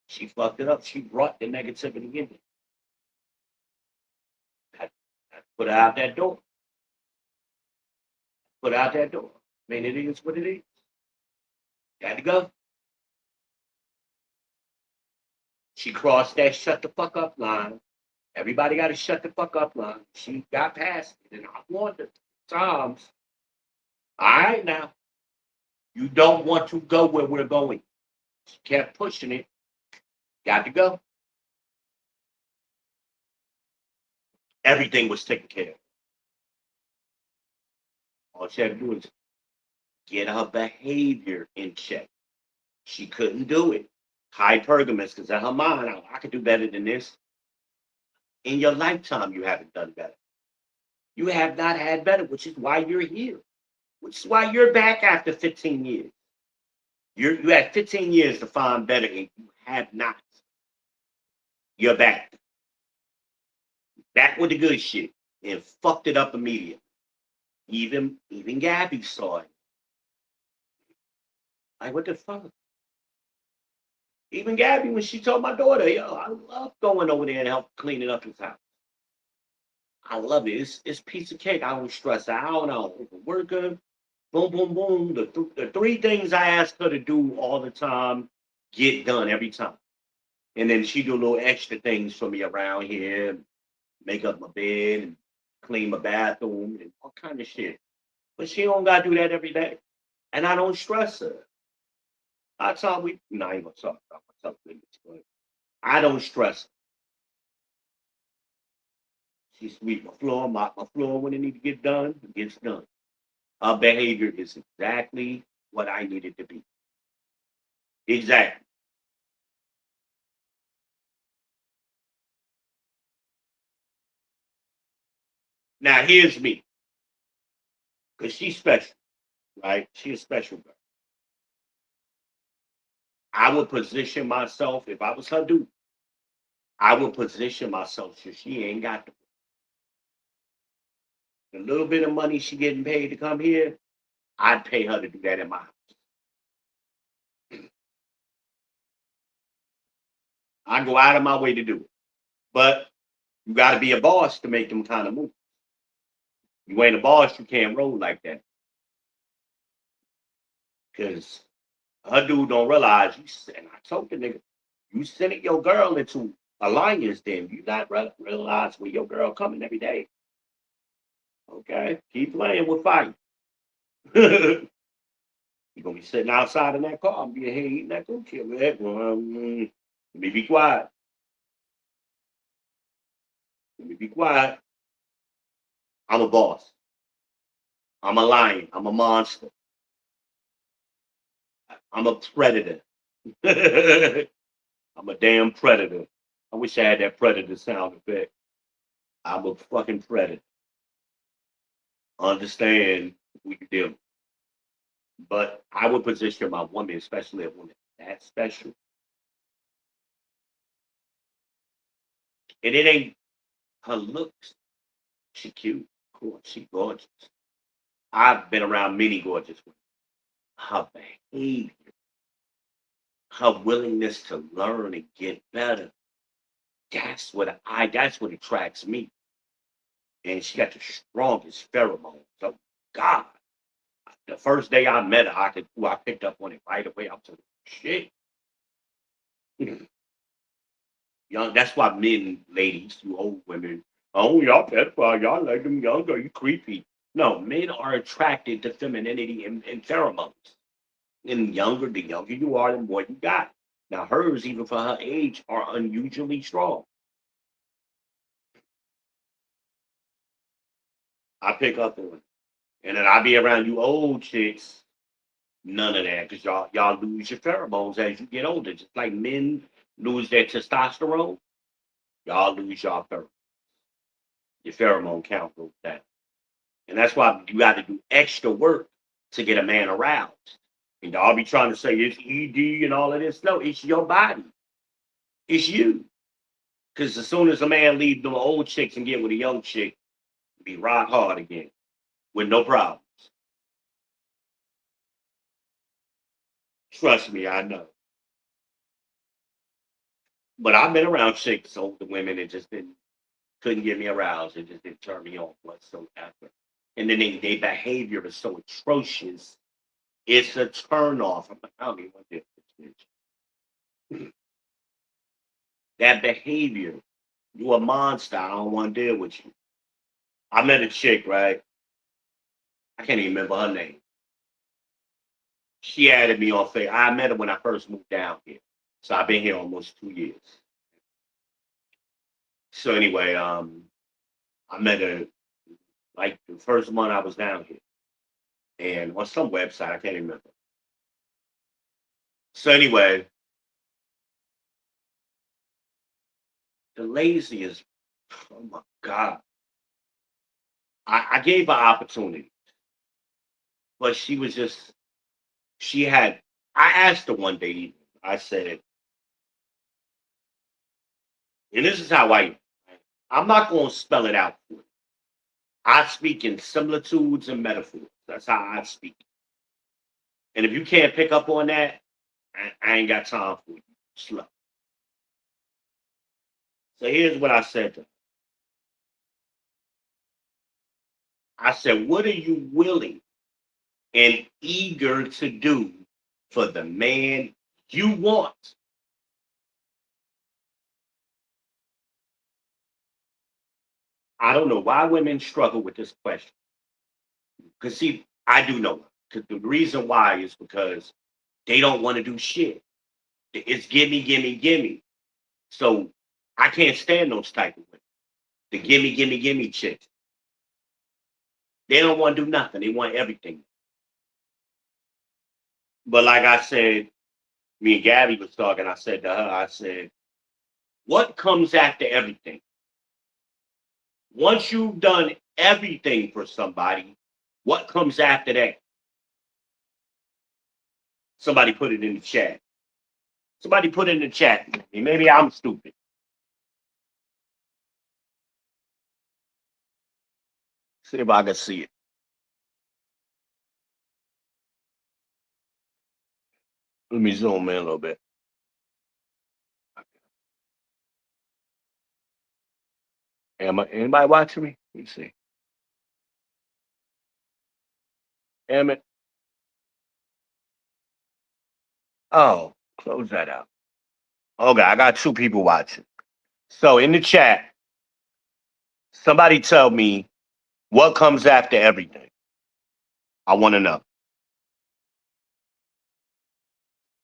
She fucked it up. She brought the negativity in there. I put her out that door. Put her out that door. I mean, it is what it is. Got to go. She crossed that shut the fuck up line. Everybody got to shut the fuck up line. She got past it, and I warned her times. All right, now you don't want to go where we're going. She kept pushing it. Got to go. Everything was taken care of. All she had to do was get her behavior in check. She couldn't do it. Hypergamous, because in her mind, I could do better than this. In your lifetime, you haven't done better. You have not had better, which is why you're here. Which is why you're back after 15 years. You had 15 years to find better, and you have not. You're back. Back with the good shit. And fucked it up immediately. Even Gabby saw it. Like, what the fuck? Even Gabby, when she told my daughter, yo, I love going over there and help cleaning up his house. I love it. It's piece of cake. I don't stress out. I don't overwork her. Boom, boom, boom. The three things I ask her to do all the time get done every time. And then she do little extra things for me around here, make up my bed and clean my bathroom and all kind of shit. But she don't gotta do that every day. And I don't stress her. That's how we not even talk about myself, but I don't stress her. She sweep my floor, mop my floor when it need to get done, it gets done. Her behavior is exactly what I need it to be. Exactly. Now here's me, because she's special, right? She's a special girl. I would position myself, if I was her dude, I would position myself so she ain't got the little bit of money she getting paid to come here, I'd pay her to do that in my house. I go out of my way to do it. But you got to be a boss to make them kind of move. You ain't a boss, you can't roll like that. Because her dude don't realize and I told the nigga, you sending your girl into alliance then. You not realize where your girl coming every day. Okay? Keep playing with fire. You're gonna be sitting outside in that car and be here eating that cookie. Let me be quiet. Let me be quiet. I'm a boss. I'm a lion. I'm a monster. I'm a predator. I'm a damn predator. I wish I had that predator sound effect. I'm a fucking predator. Understand who you deal with. But I would position my woman, especially a woman that special. And it ain't her looks. She cute. Cool. She gorgeous. I've been around many gorgeous women. Her behavior, her willingness to learn and get better. That's what attracts me. And she got the strongest pheromones. Oh God. The first day I met her, I picked up on it right away. I was like, shit. Young, that's why men, ladies, you old women, oh y'all pedophile, y'all like them younger, you creepy. No, men are attracted to femininity and pheromones. And the younger you are, the more you got. Now hers, even for her age, are unusually strong. I pick up on it. And then I be around you old chicks, none of that, because y'all lose your pheromones as you get older. Just like men lose their testosterone, y'all lose your pheromone count goes down. And that's why you got to do extra work to get a man aroused. And y'all be trying to say it's ED and all of this. No, it's your body. It's you. Because as soon as a man leave them old chicks and get with a young chick, be rock hard again with no problems. Trust me, I know. But I've been around chicks, older women, and just didn't couldn't get me aroused. It just didn't turn me on whatsoever. And then their behavior is so atrocious. It's a turn off. I'm like, I don't even want this bitch. That behavior, you a monster. I don't want to deal with you. I met a chick, right? I can't even remember her name. She added me on Facebook. I met her when I first moved down here. So I've been here almost 2 years. So anyway, I met her like the first month I was down here. And on some website, I can't remember. So anyway, the laziest, oh my God. I gave her opportunity, but she was just, she had, I asked her one day, I said, And this is how I am. I'm not going to spell it out for you. I speak in similitudes and metaphors. That's how I speak. And if you can't pick up on that, I ain't got time for you. Slow. So here's what I said to her. I said, what are you willing and eager to do for the man you want? I don't know why women struggle with this question. Because, see, I do know. Because the reason why is because they don't want to do shit. It's gimme, gimme, gimme. So I can't stand those type of women. The gimme, gimme, gimme chicks. They don't want to do nothing. They want everything. But like I said, me and Gabby was talking. I said to her, I said, what comes after everything? Once you've done everything for somebody, what comes after that? Somebody put it in the chat. Somebody put it in the chat. Maybe I'm stupid. See if I can see it. Let me zoom in a little bit. Anybody watching me? Let me see. Damn it. Oh, close that out. Okay, I got two people watching. So in the chat, somebody tell me what comes after everything. I want to know.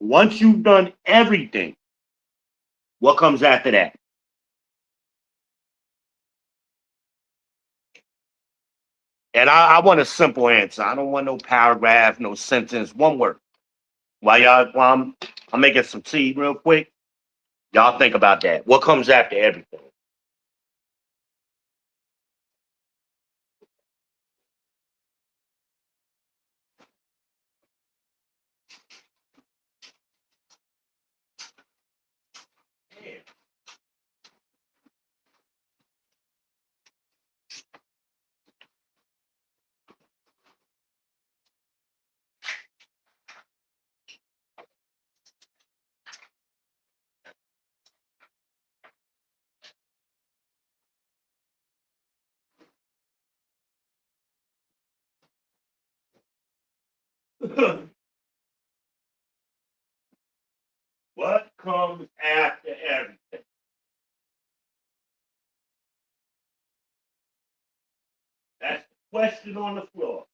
Once you've done everything, what comes after that? And I want a simple answer. I don't want no paragraph, no sentence, one word. While I'm making some tea real quick, y'all think about that. What comes after everything? What comes after everything? That's the question on the floor.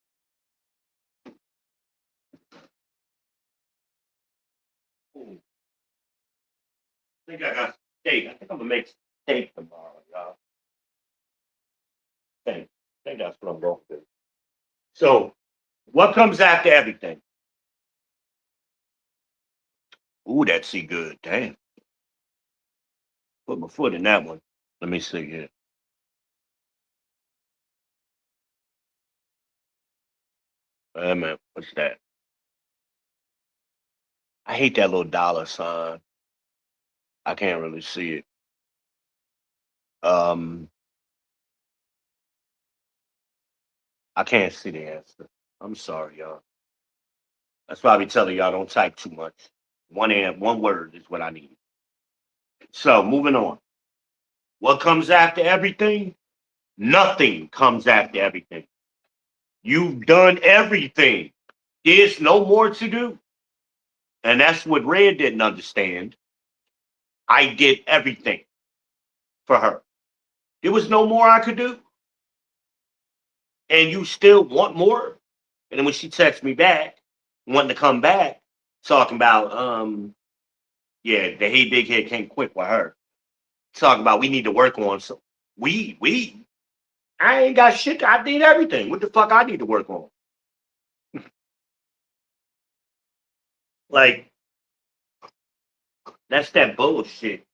Ooh, I think I got steak. I think I'm gonna make steak tomorrow, y'all. I think that's what I'm going to do. So, what comes after everything? Ooh, that see good. Damn. Put my foot in that one. Let me see here. Wait a minute. What's that? I hate that little dollar sign. I can't really see it. Um, I can't see the answer. I'm sorry, y'all. That's why I be telling y'all don't type too much. One word is what I need. So moving on. What comes after everything? Nothing comes after everything. You've done everything. There's no more to do. And that's what Red didn't understand. I did everything for her. There was no more I could do. And you still want more? And then when she texts me back, wanting to come back, talking about, yeah, the hey big head came quick with her. Talking about we need to work on so I ain't got shit. I did everything. What the fuck I need to work on? Like, that's that bullshit.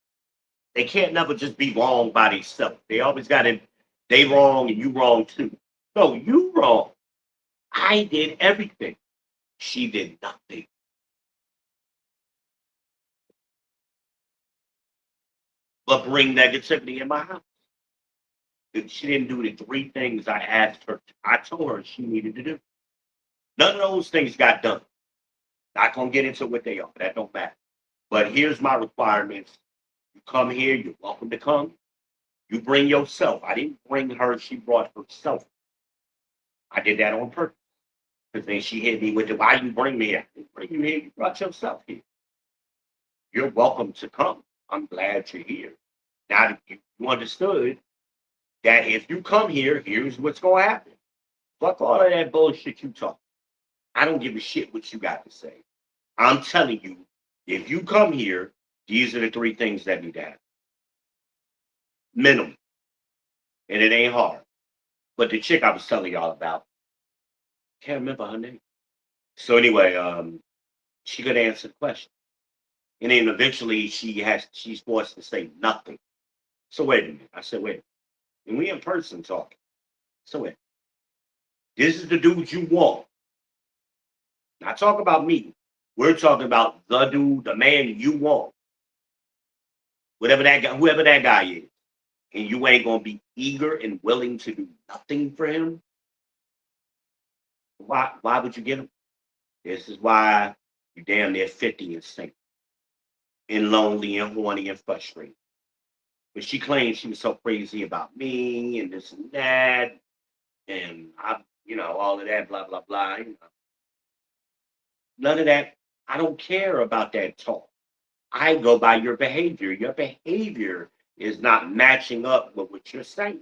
They can't never just be wrong by themselves. They always got it. They wrong and you wrong too. No, you wrong. I did everything. She did nothing. but bring negativity in my house. If she didn't do the three things I asked her, I told her she needed to do. None of those things got done. Not gonna get into what they are. That don't matter. But here's my requirements. You come here, you're welcome to come. You bring yourself. I didn't bring her, she brought herself. I did that on purpose. Because then she hit me with the why you bring me here? I didn't bring you here, you brought yourself here. You're welcome to come. I'm glad you're here. Now that you understood that if you come here, here's what's gonna happen. Fuck all of that bullshit you talk. I don't give a shit what you got to say. I'm telling you, if you come here, these are the three things that need to happen. Minimum. And it ain't hard. But the chick I was telling y'all about, can't remember her name. So anyway, she could answer the question. And then eventually she's forced to say nothing. So wait a minute. I said, wait. And we in person talking. So wait. This is the dude you want. Not talking about me. We're talking about the dude, the man you want. Whatever that guy, whoever that guy is. And you ain't gonna be eager and willing to do nothing for him. Why would you get him? This is why you damn near 50 and single. And lonely and horny and frustrated. But she claims she was so crazy about me and this and that. And all of that, blah, blah, blah. None of that. I don't care about that talk. I go by your behavior. Your behavior is not matching up with what you're saying.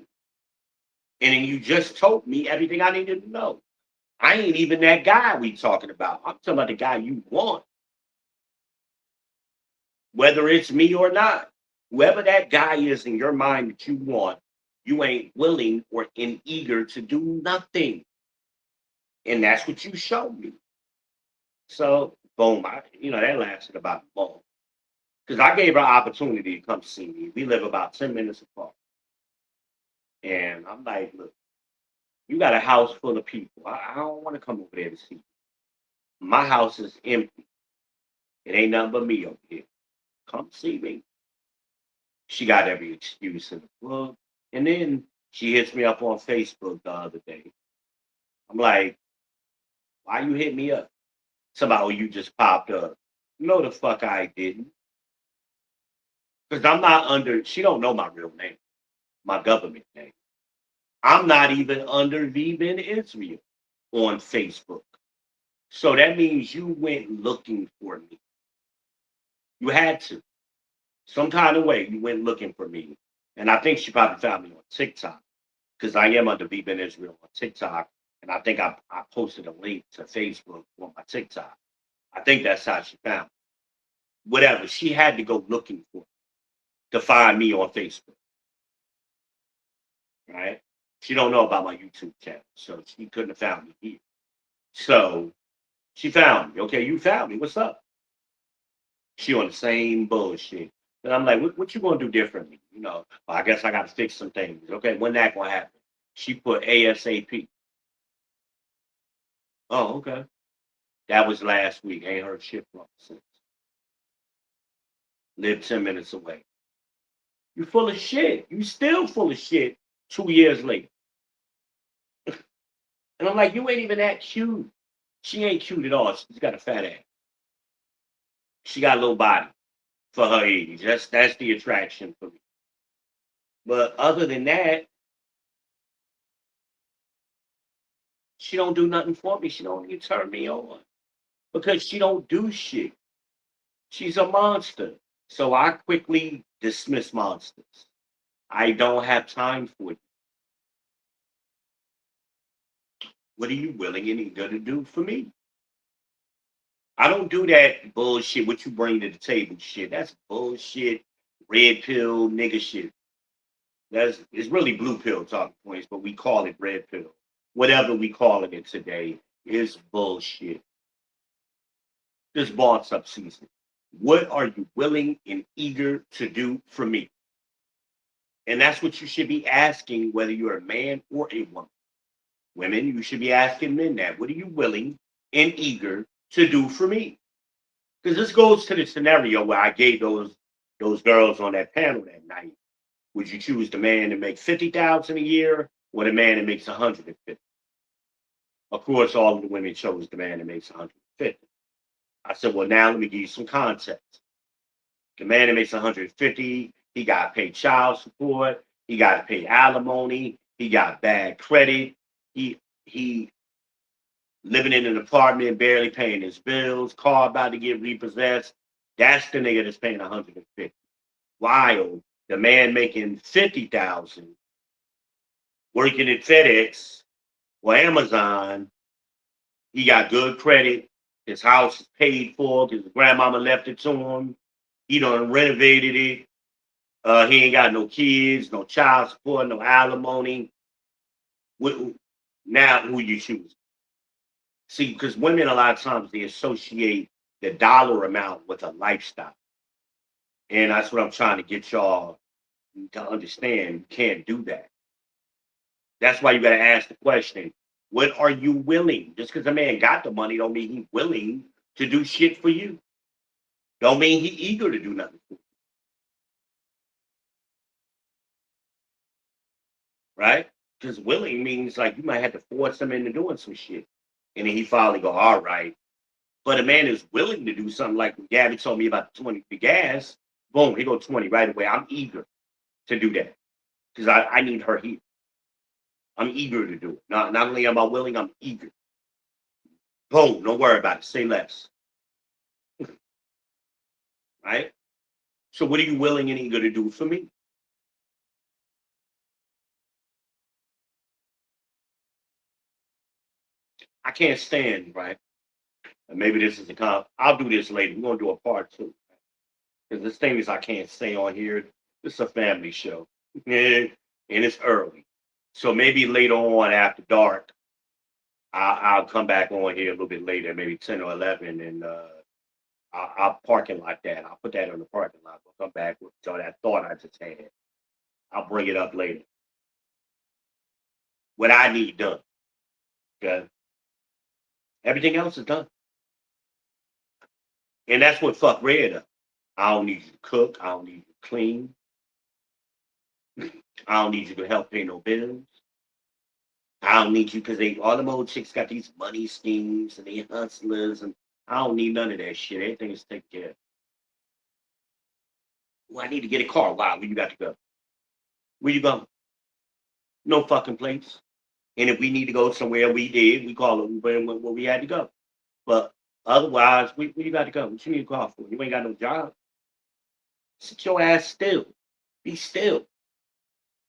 And then you just told me everything I needed to know. I ain't even that guy we talking about. I'm talking about the guy you want. Whether it's me or not. Whoever that guy is in your mind that you want, you ain't willing or eager to do nothing. And that's what you showed me. So, boom, that lasted about a month. Because I gave her an opportunity to come see me. We live about 10 minutes apart. And I'm like, look, you got a house full of people. I don't want to come over there to see you. My house is empty. It ain't nothing but me over here. Come see me. She got every excuse in the book. And then she hits me up on Facebook the other day. I'm like, why you hit me up? Somehow you just popped up. No, the fuck I didn't. Because I'm not under, she don't know my real name, my government name. I'm not even under Viven Israel on Facebook. So that means you went looking for me. You had to. Some kind of way you went looking for me. And I think she probably found me on TikTok. Because I am under Viven Israel on TikTok. And I think I posted a link to Facebook on my TikTok. I think that's how she found me. Whatever. She had to go looking for me to find me on Facebook. Right? She don't know about my YouTube channel. So she couldn't have found me here. So she found me. Okay, you found me. What's up? She on the same bullshit. And I'm like, what you gonna do differently? I guess I gotta fix some things. Okay, when that gonna happen? She put ASAP. Oh, okay. That was last week. Ain't heard shit from her since. Lived 10 minutes away. You full of shit. You still full of shit 2 years later. And I'm like, you ain't even that cute. She ain't cute at all. She's got a fat ass. She got a little body for her age. That's the attraction for me. But other than that, she don't do nothing for me. She don't even turn me on because she don't do shit. She's a monster. So I quickly dismiss monsters. I don't have time for you. What are you willing and eager to do for me? I don't do that bullshit. What you bring to the table shit. That's bullshit. Red pill nigga shit. It's really blue pill talking points, but we call it red pill. Whatever we calling it today is bullshit. This boss up season. What are you willing and eager to do for me? And that's what you should be asking, whether you're a man or a woman. Women, you should be asking men that. What are you willing and eager to do for me? Because this goes to the scenario where I gave those those girls on that panel that night, would you choose the man that makes 50,000 a year or the man that makes 150? Of course, all of the women chose the man that makes 150. I said, well, now let me give you some context. The man that makes 150, he got to pay child support, he got to pay alimony, he got bad credit, he living in an apartment, barely paying his bills, car about to get repossessed. That's the nigga that's paying 150. While the man making 50,000, working at FedEx or Amazon, he got good credit. His house is paid for because his grandmama left it to him. He done renovated it. He ain't got no kids, no child support, no alimony. Now, who you choose? See, because women a lot of times they associate the dollar amount with a lifestyle, and that's what I'm trying to get y'all to understand. You can't do that. That's why you got to ask the question: what are you willing? Just because a man got the money, don't mean he's willing to do shit for you. Don't mean he eager to do nothing for you, right? Because willing means like you might have to force him into doing some shit, and then he finally go, all right. But a man is willing to do something like Gabby told me about the 20 for gas. Boom, he go 20 right away. I'm eager to do that because I need her here. I'm eager to do it. Not only am I willing, I'm eager. Boom, don't worry about it. Say less, right? So what are you willing and eager to do for me? I can't stand, right? And maybe this is I'll do this later. We're gonna do a part two because this thing is I can't say on here. This is a family show, and it's early. So maybe later on after dark, I'll come back on here a little bit later, maybe 10 or 11, and I'll parking lot that. I'll put that on the parking lot. We'll come back with that thought I just had. I'll bring it up later. What I need done. Okay. Everything else is done. And that's what fuck Red up. I don't need you to cook. I don't need you to clean. I don't need you to help pay no bills. I don't need you because they all them old chicks got these money schemes and they hustlers and I don't need none of that shit. Everything is taken care of. Well, I need to get a car. Wow, where you got to go? Where you going? No fucking place. And if we need to go somewhere, we did. We call it where we had to go. But otherwise, where you got to go? What you need a car for? You ain't got no job. Sit your ass still. Be still.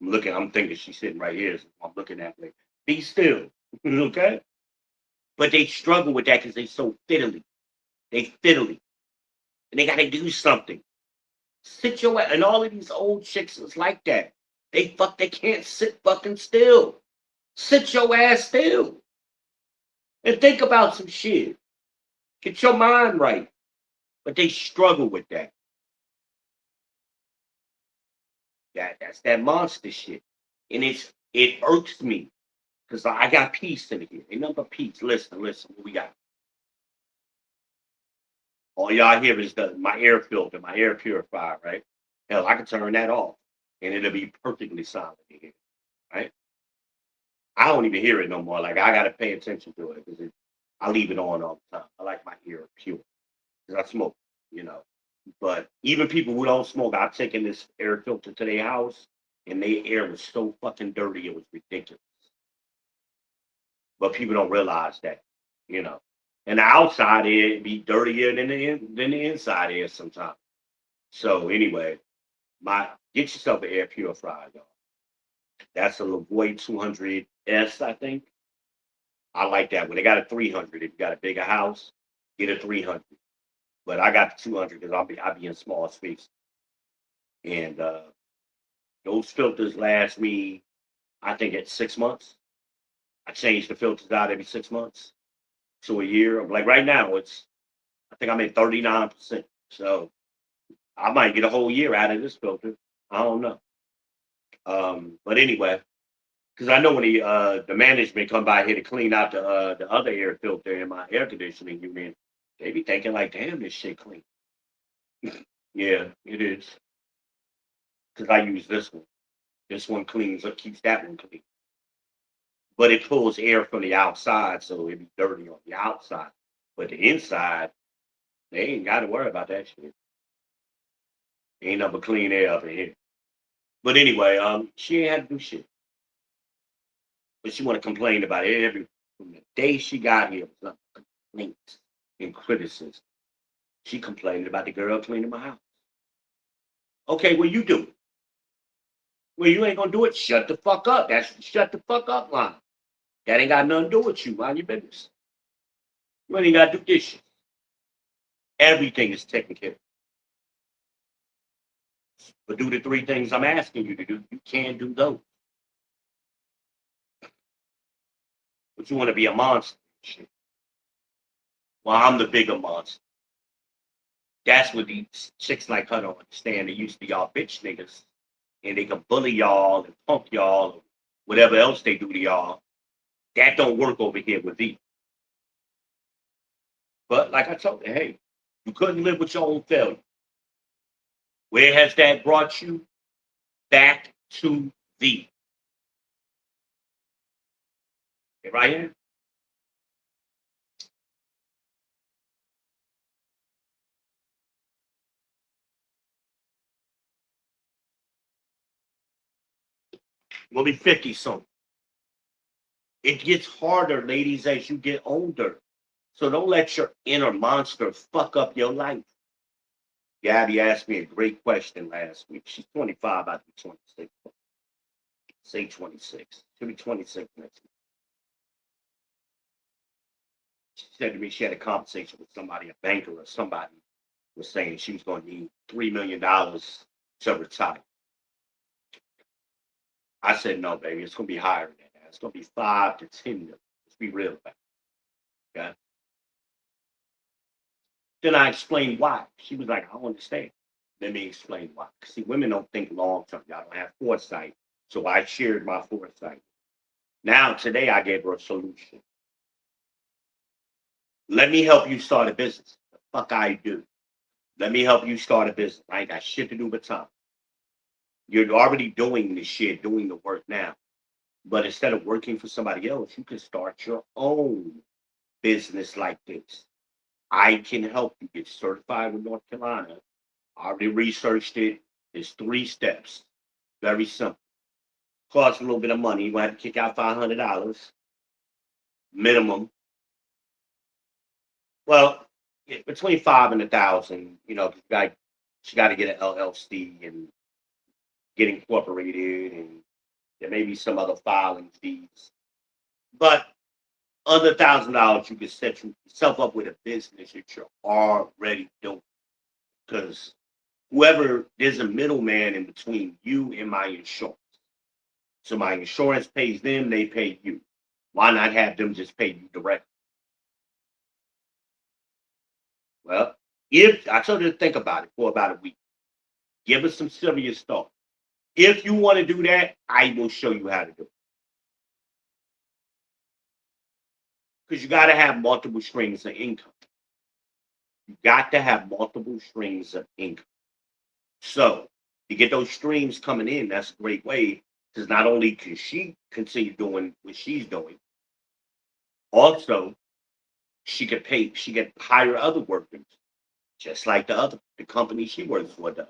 I'm thinking she's sitting right here. So I'm looking at her. Be still. Okay? But they struggle with that because they so fiddly. They fiddly. And they got to do something. Sit your ass. And all of these old chicks is like that. They can't sit fucking still. Sit your ass still. And think about some shit. Get your mind right. But they struggle with that. That's that monster shit. And it irks me. Because I got peace in here. Ain't nothing but peace. Listen, what we got. All y'all hear is my air filter, my air purifier, right? Hell, I can turn that off and it'll be perfectly silent in here, right? I don't even hear it no more. Like I gotta pay attention to it because I leave it on all the time. I like my ear pure because I smoke, you know. But even people who don't smoke, I've taken this air filter to their house and their air was so fucking dirty, it was ridiculous. But people don't realize that, you know. And the outside air be dirtier than the inside is sometimes. So anyway, get yourself an air purifier, y'all. That's a Lavoie 200S, I think. I like that one. They got a 300. If you got a bigger house, get a 300. But I got the 200 because I'll be in small space. And those filters last me, I think, at 6 months. I change the filters out every 6 months to a year. I'm like right now, I think I'm at 39%. So I might get a whole year out of this filter. I don't know. But anyway, because I know when the management come by here to clean out the other air filter in my air conditioning unit, they be thinking like, damn, this shit clean. Yeah, it is. Because I use this one. This one cleans up, keeps that one clean. But it pulls air from the outside, so it be dirty on the outside. But the inside, they ain't got to worry about that shit. Ain't nothing but clean air up in here. But anyway, she ain't had to do shit. But she want to complain about it every from the day she got here. It was nothing but complaints and criticism. She complained about the girl cleaning my house. Okay, well you do it. Well, you ain't gonna do it. Shut the fuck up. That's the shut the fuck up line. That ain't got nothing to do with you. Mind your business. You ain't got to do dishes. Everything is taken care of. But do the three things I'm asking you to do. You can't do those. But you want to be a monster. Shit. Well, I'm the bigger monster. That's what these chicks like her don't understand. They used to be y'all bitch niggas. And they can bully y'all and punk y'all or whatever else they do to y'all. That don't work over here with these. But like I told you, hey, you couldn't live with your own failure. Where has that brought you? Back to thee. Right here? We'll be 50 soon. It gets harder, ladies, as you get older. So don't let your inner monster fuck up your life. Gabby asked me a great question last week. She's 25, I'll be 26. Say 26. She'll be 26 next week. She said to me she had a conversation with somebody, a banker or somebody, was saying she was going to need $3 million to retire. I said, no, baby, it's going to be higher than that. It's going to be 5 to 10 million. Let's be real about it. Okay. Then I explained why. She was like, I don't understand. Let me explain why. See, women don't think long term. Y'all don't have foresight. So I shared my foresight. Now, today, I gave her a solution. Let me help you start a business. The fuck I do. Let me help you start a business. I ain't got shit to do with time. You're already doing the shit, doing the work now. But instead of working for somebody else, you can start your own business like this. I can help you get certified with North Carolina. I already researched it. There's 3 steps. Very simple. Costs a little bit of money. You have to kick out $500 minimum. Well, yeah, between 5 and 1,000. She got to get an LLC and get incorporated, and there may be some other filing fees. But under $1,000, you can set yourself up with a business that you're already doing. Because whoever there's a middleman in between you and my insurance. So my insurance pays them, they pay you. Why not have them just pay you directly? Well, if I told her to think about it for about a week, give us some serious thought. If you want to do that, I will show you how to do it. Because you got to have multiple streams of income. You got to have multiple streams of income. So to get those streams coming in, that's a great way. Because not only can she continue doing what she's doing, also she can hire other workers, just like the company she works for does.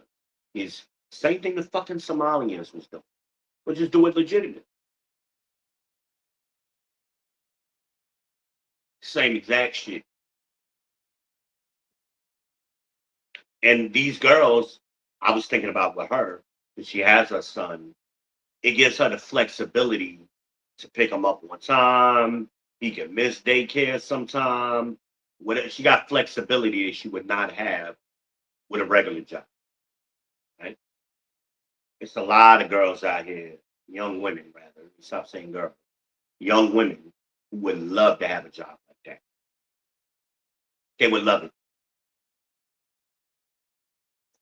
Is same thing the fucking Somalians was doing, but just do it legitimate. Same exact shit. And these girls, I was thinking about with her, that she has a son. It gives her the flexibility to pick him up one time. He can miss daycare sometime. Whatever, she got flexibility that she would not have with a regular job. Right? It's a lot of girls out here, young women rather. Stop saying girls. Young women who would love to have a job like that. They would love it.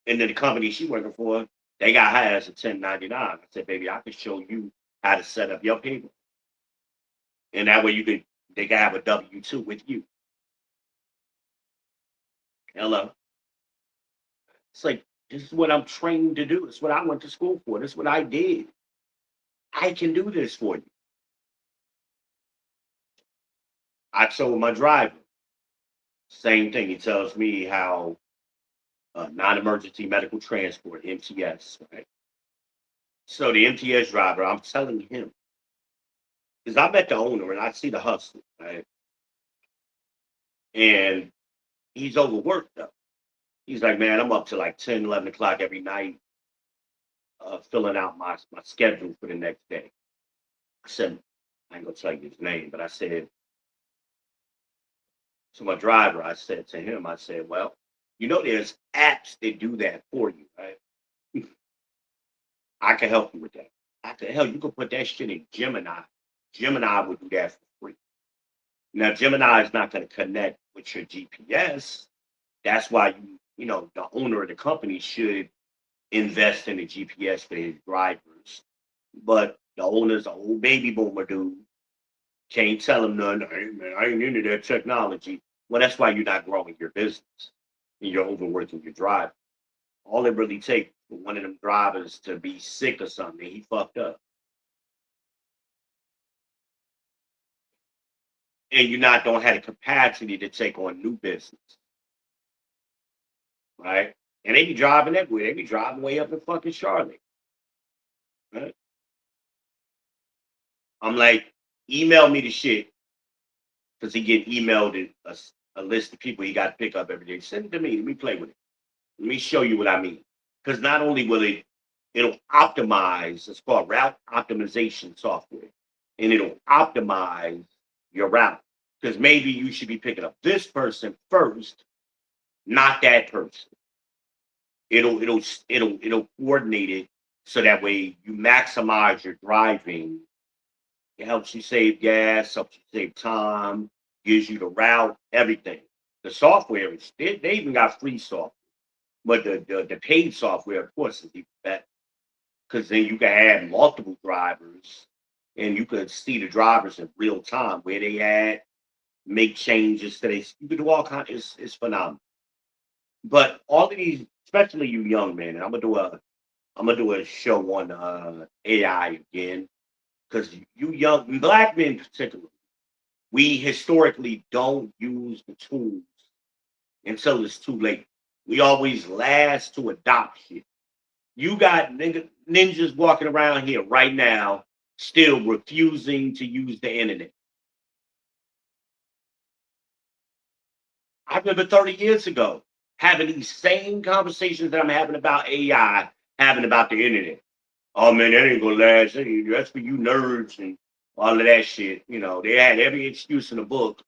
And then the company she working for, they got her as a 1099. I said, baby, I can show you how to set up your payroll. And that way they can have a W-2 with you. Hello. It's like This is what I'm trained to do. It's what I went to school for. This is what I did. I can do this for you. I told my driver, same thing. He tells me how non-emergency medical transport, MTS, right? So the MTS driver, I'm telling him, because I met the owner and I see the hustle, right? And he's overworked though. He's like, man, I'm up to like 10, 11 o'clock every night, filling out my schedule for the next day. I said, I ain't gonna tell you his name, but I said to my driver, I said to him, I said, well, there's apps that do that for you, right? I can help you with that. I said, hell, you can put that shit in Gemini. Gemini would do that for free. Now, Gemini is not going to connect with your GPS. That's why the owner of the company should invest in the GPS for his drivers. But the owner's an old baby boomer dude. Can't tell him nothing. Hey, man, I ain't into that technology. Well, that's why you're not growing your business and you're overworking your driver. All it really takes for one of them drivers to be sick or something, he fucked up. And you not don't have the capacity to take on new business, right? And they be driving that way. They be driving way up in fucking Charlotte, right? I'm like, email me the shit because he get emailed a list of people he got to pick up every day. Send it to me. Let me play with it. Let me show you what I mean. Because not only will it'll optimize. It's called route optimization software, and it'll optimize your route. Because maybe you should be picking up this person first, not that person. It'll coordinate it so that way you maximize your driving. It helps you save gas, helps you save time, gives you the route, everything. The software is they even got free software, but the paid software, of course, is even better because then you can add multiple drivers and you could see the drivers in real time where they at, make changes to they. You can do all kinds. It's phenomenal. But all of these, especially you young men, and I'm gonna do a show on AI again because you young black men particularly, we historically don't use the tools until it's too late. We always last to adopt shit. You got ninjas walking around here right now, still refusing to use the internet. I remember 30 years ago having these same conversations that I'm having about AI, having about the internet. Oh man, that ain't gonna last. That's for you nerds and all of that shit. They had every excuse in the book,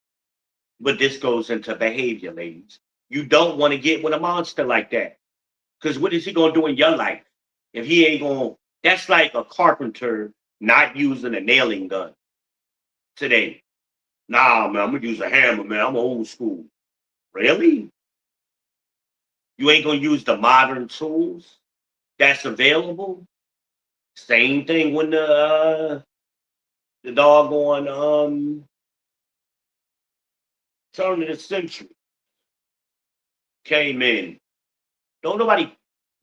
but this goes into behavior, ladies. You don't want to get with a monster like that. Because what is he gonna do in your life? If he ain't gonna that's like a carpenter not using a nailing gun today. Nah, man, I'm gonna use a hammer, man. I'm old school. Really? You ain't gonna use the modern tools that's available? Same thing when the doggone turn of the century came in. Don't nobody.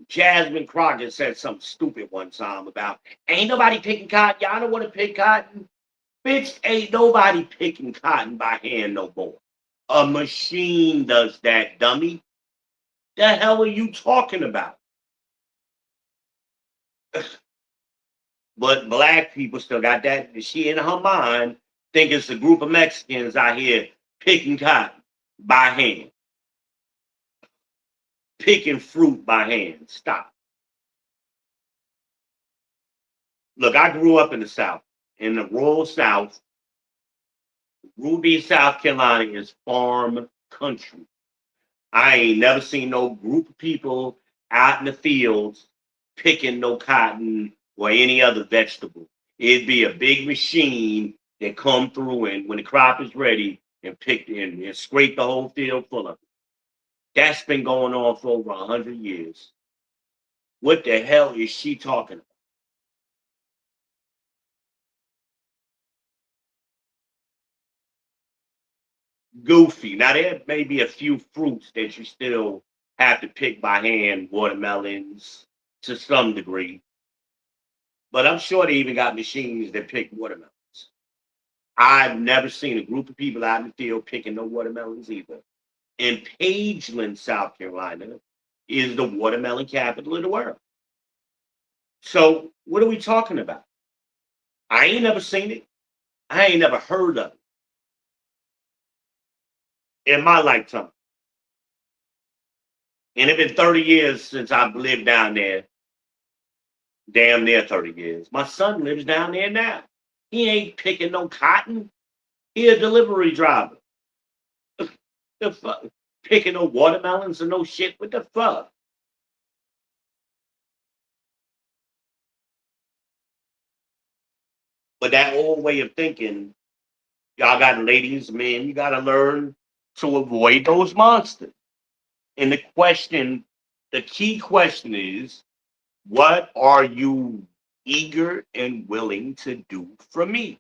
Jasmine Crockett said something stupid one time about ain't nobody picking cotton. Y'all don't want to pick cotton. Bitch, ain't nobody picking cotton by hand no more. A machine does that, dummy. The hell are you talking about? But black people still got that. She in her mind think it's a group of Mexicans out here picking cotton by hand, picking fruit by hand. Stop. Look, I grew up in the South. In the rural South, Ruby, South Carolina is farm country. I ain't never seen no group of people out in the fields picking no cotton or any other vegetable. It'd be a big machine that come through and when the crop is ready and pick and scrape the whole field full of it. That's been going on for over 100 years. What the hell is she talking about? Goofy. Now there may be a few fruits that you still have to pick by hand watermelons to some degree. But I'm sure they even got machines that pick watermelons. I've never seen a group of people out in the field picking no watermelons either. And Pageland, South Carolina, is the watermelon capital of the world. So what are we talking about? I ain't never seen it. I ain't never heard of it in my lifetime. And it's been 30 years since I've lived down there. Damn near 30 years. My son lives down there now. He ain't picking no cotton. He a delivery driver. The fuck? Picking no watermelons and no shit. What the fuck? But that old way of thinking, y'all got ladies, men, you got to learn to avoid those monsters. And the key question is, what are you eager and willing to do for me?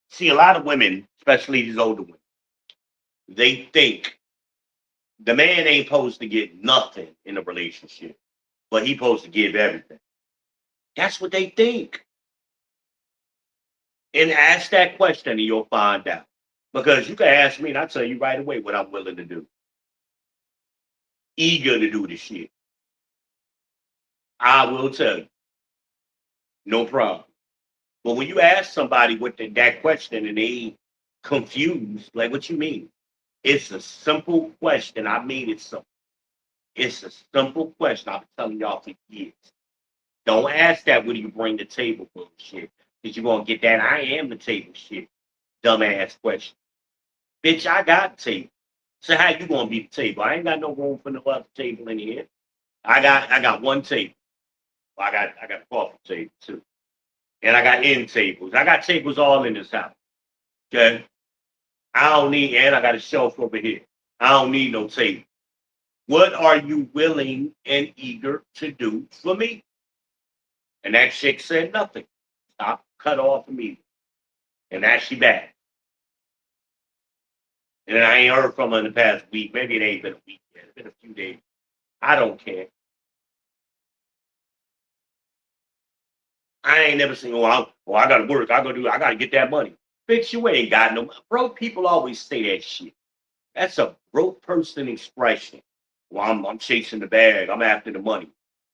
See, a lot of women, especially these older women, they think the man ain't supposed to get nothing in a relationship, but he supposed to give everything. That's what they think. And ask that question and you'll find out. Because you can ask me and I'll tell you right away what I'm willing to do. Eager to do the shit. I will tell you. No problem. But when you ask somebody what that question and they confused, like what you mean? It's a simple question. I made it simple. It's a simple question. I've been telling y'all for years. Don't ask that when you bring the table bullshit. Because you're going to get that I am the table shit. Dumbass question. Bitch, I got the table. So how you going to be the table? I ain't got no room for no other table in here. I got one table. I got a coffee table too. And I got end tables. I got tables all in this house. Okay? I don't need, and I got a shelf over here. I don't need no table. What are you willing and eager to do for me? And that chick said nothing. Stop, cut off immediately. And now she back. And I ain't heard from her in the past week. Maybe it ain't been a week yet. It's been a few days. I don't care. I ain't never seen, I gotta work. I gotta get that money. Bitch, you ain't got no money. Broke people always say that shit. That's a broke person expression. Well, I'm chasing the bag. I'm after the money.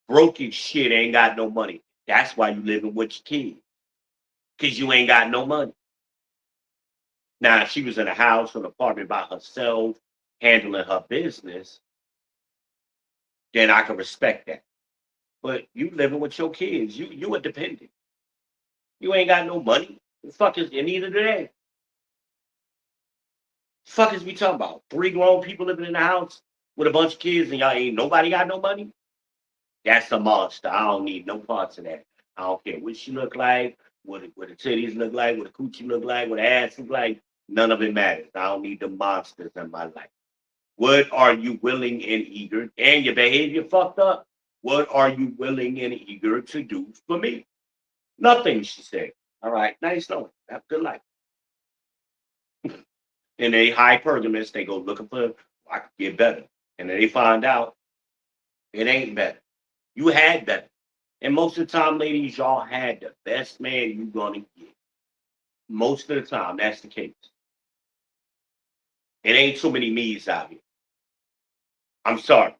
Broke as shit ain't got no money. That's why you living with your kids. Because you ain't got no money. Now, if she was in a house or an apartment by herself, handling her business, then I can respect that. But you living with your kids. You a dependent. You ain't got no money. The fuck is, and neither do they. Fuck is we talking about? Three grown people living in the house with a bunch of kids and y'all ain't nobody got no money? That's a monster. I don't need no parts of that. I don't care what she look like, what the titties look like, what the coochie look like, what the ass look like. None of it matters. I don't need the monsters in my life. What are you willing and eager? And your behavior fucked up. What are you willing and eager to do for me? Nothing, she said. All right, nice knowing. Have a good life. And they hypergamous, they go looking for, I could get better. And then they find out it ain't better. You had better. And most of the time, ladies, y'all had the best man you gonna get. Most of the time, that's the case. It ain't too many me's out here. I'm sorry.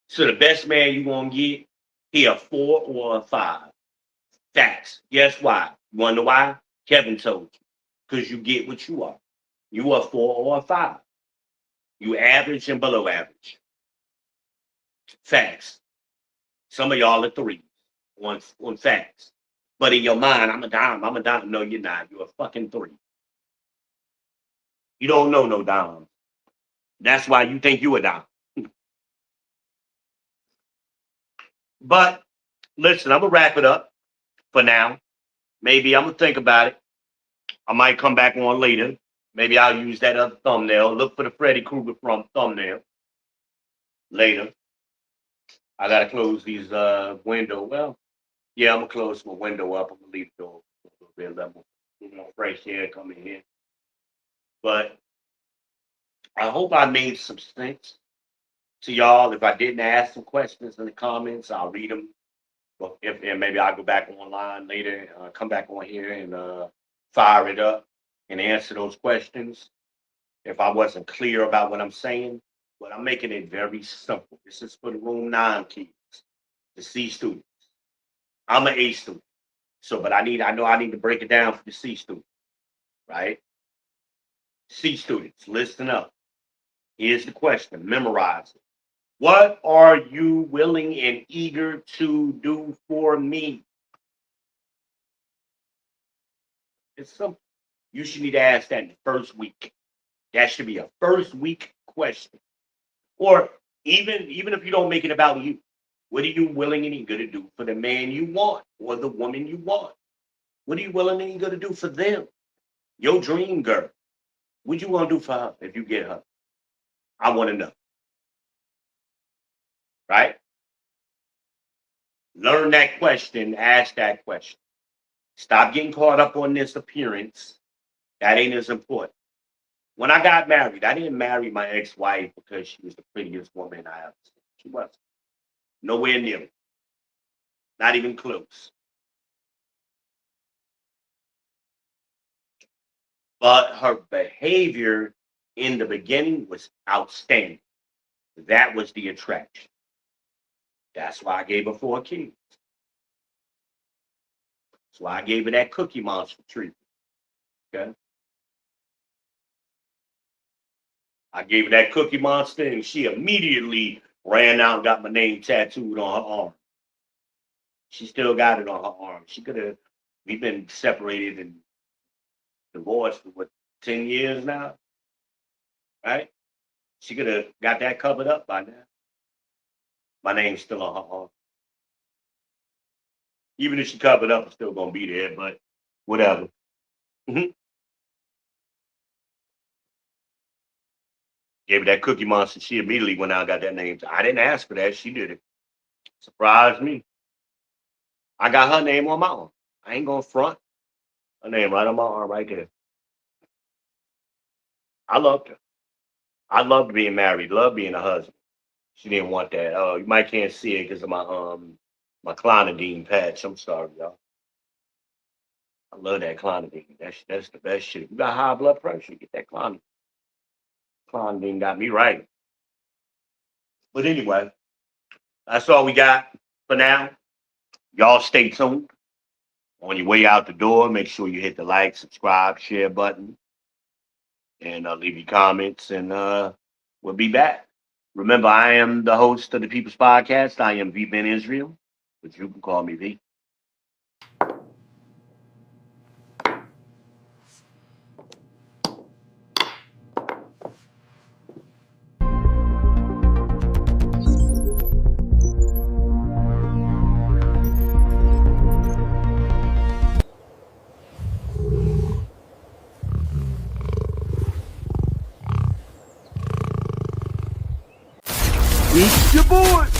So the best man you gonna get, he a 4 or a 5. Facts. Guess why? You wanna know why? Kevin told you. Because you get what you are. You are 4 or a 5. You average and below average. Facts. Some of y'all are 3 on facts. But in your mind, I'm a dime. I'm a dime. No, you're not. You're a fucking 3. You don't know no dime. That's why you think you a dime. But listen, I'm gonna wrap it up for now. Maybe I'm gonna think about it. I might come back on later. Maybe I'll use that other thumbnail. Look for the Freddy Krueger from thumbnail later. I gotta close these window. Well, yeah, I'm gonna close my window up. I'm gonna leave the door a little bit level. Fresh air coming in. But I hope I made some sense to y'all. If I didn't ask some questions in the comments, I'll read them. Well, if and maybe I'll go back online later, come back on here and fire it up and answer those questions if I wasn't clear about what I'm saying. But I'm making it very simple. This is for the room 9 kids, the C students. I'm an A student. So, but I know I need to break it down for the C student, right? C students, listen up. Here's the question, memorize it. What are you willing and eager to do for me? It's simple. You should need to ask that in the first week. That should be a first week question. Or even if you don't make it about you, what are you willing and eager to do for the man you want or the woman you want? What are you willing and eager to do for them? Your dream girl. What you want to do for her if you get her? I want to know. Right? Learn that question, ask that question. Stop getting caught up on this appearance. That ain't as important. When I got married, I didn't marry my ex-wife because she was the prettiest woman I ever seen. She wasn't. Nowhere near it. Not even close. But her behavior in the beginning was outstanding. That was the attraction. That's why I gave her 4 kids. That's why I gave her that Cookie Monster treatment. Okay. I gave her that Cookie Monster, and she immediately ran out and got my name tattooed on her arm. She still got it on her arm. She could have. We've been separated and divorced for what 10 years now, right? She could have got that covered up by now. My name's still on her arm. Even if she covered up, it's still gonna be there. But whatever. Mhm. Gave her that Cookie Monster. She immediately went out and got that name. I didn't ask for that. She did it. Surprised me. I got her name on my arm. I ain't gonna front. Her name right on my arm, right there. I loved her. I loved being married. Loved being a husband. She didn't want that. Oh, you might can't see it because of my clonidine patch. I'm sorry, y'all. I love that clonidine. That's the best shit. If you got high blood pressure, get that clonidine. Clonidine got me right. But anyway, that's all we got for now. Y'all stay tuned. On your way out the door, make sure you hit the like, subscribe, share button, and leave your comments. And we'll be back. Remember, I am the host of the People's Podcast. I am V Ben Israel, but you can call me V. It's your boy.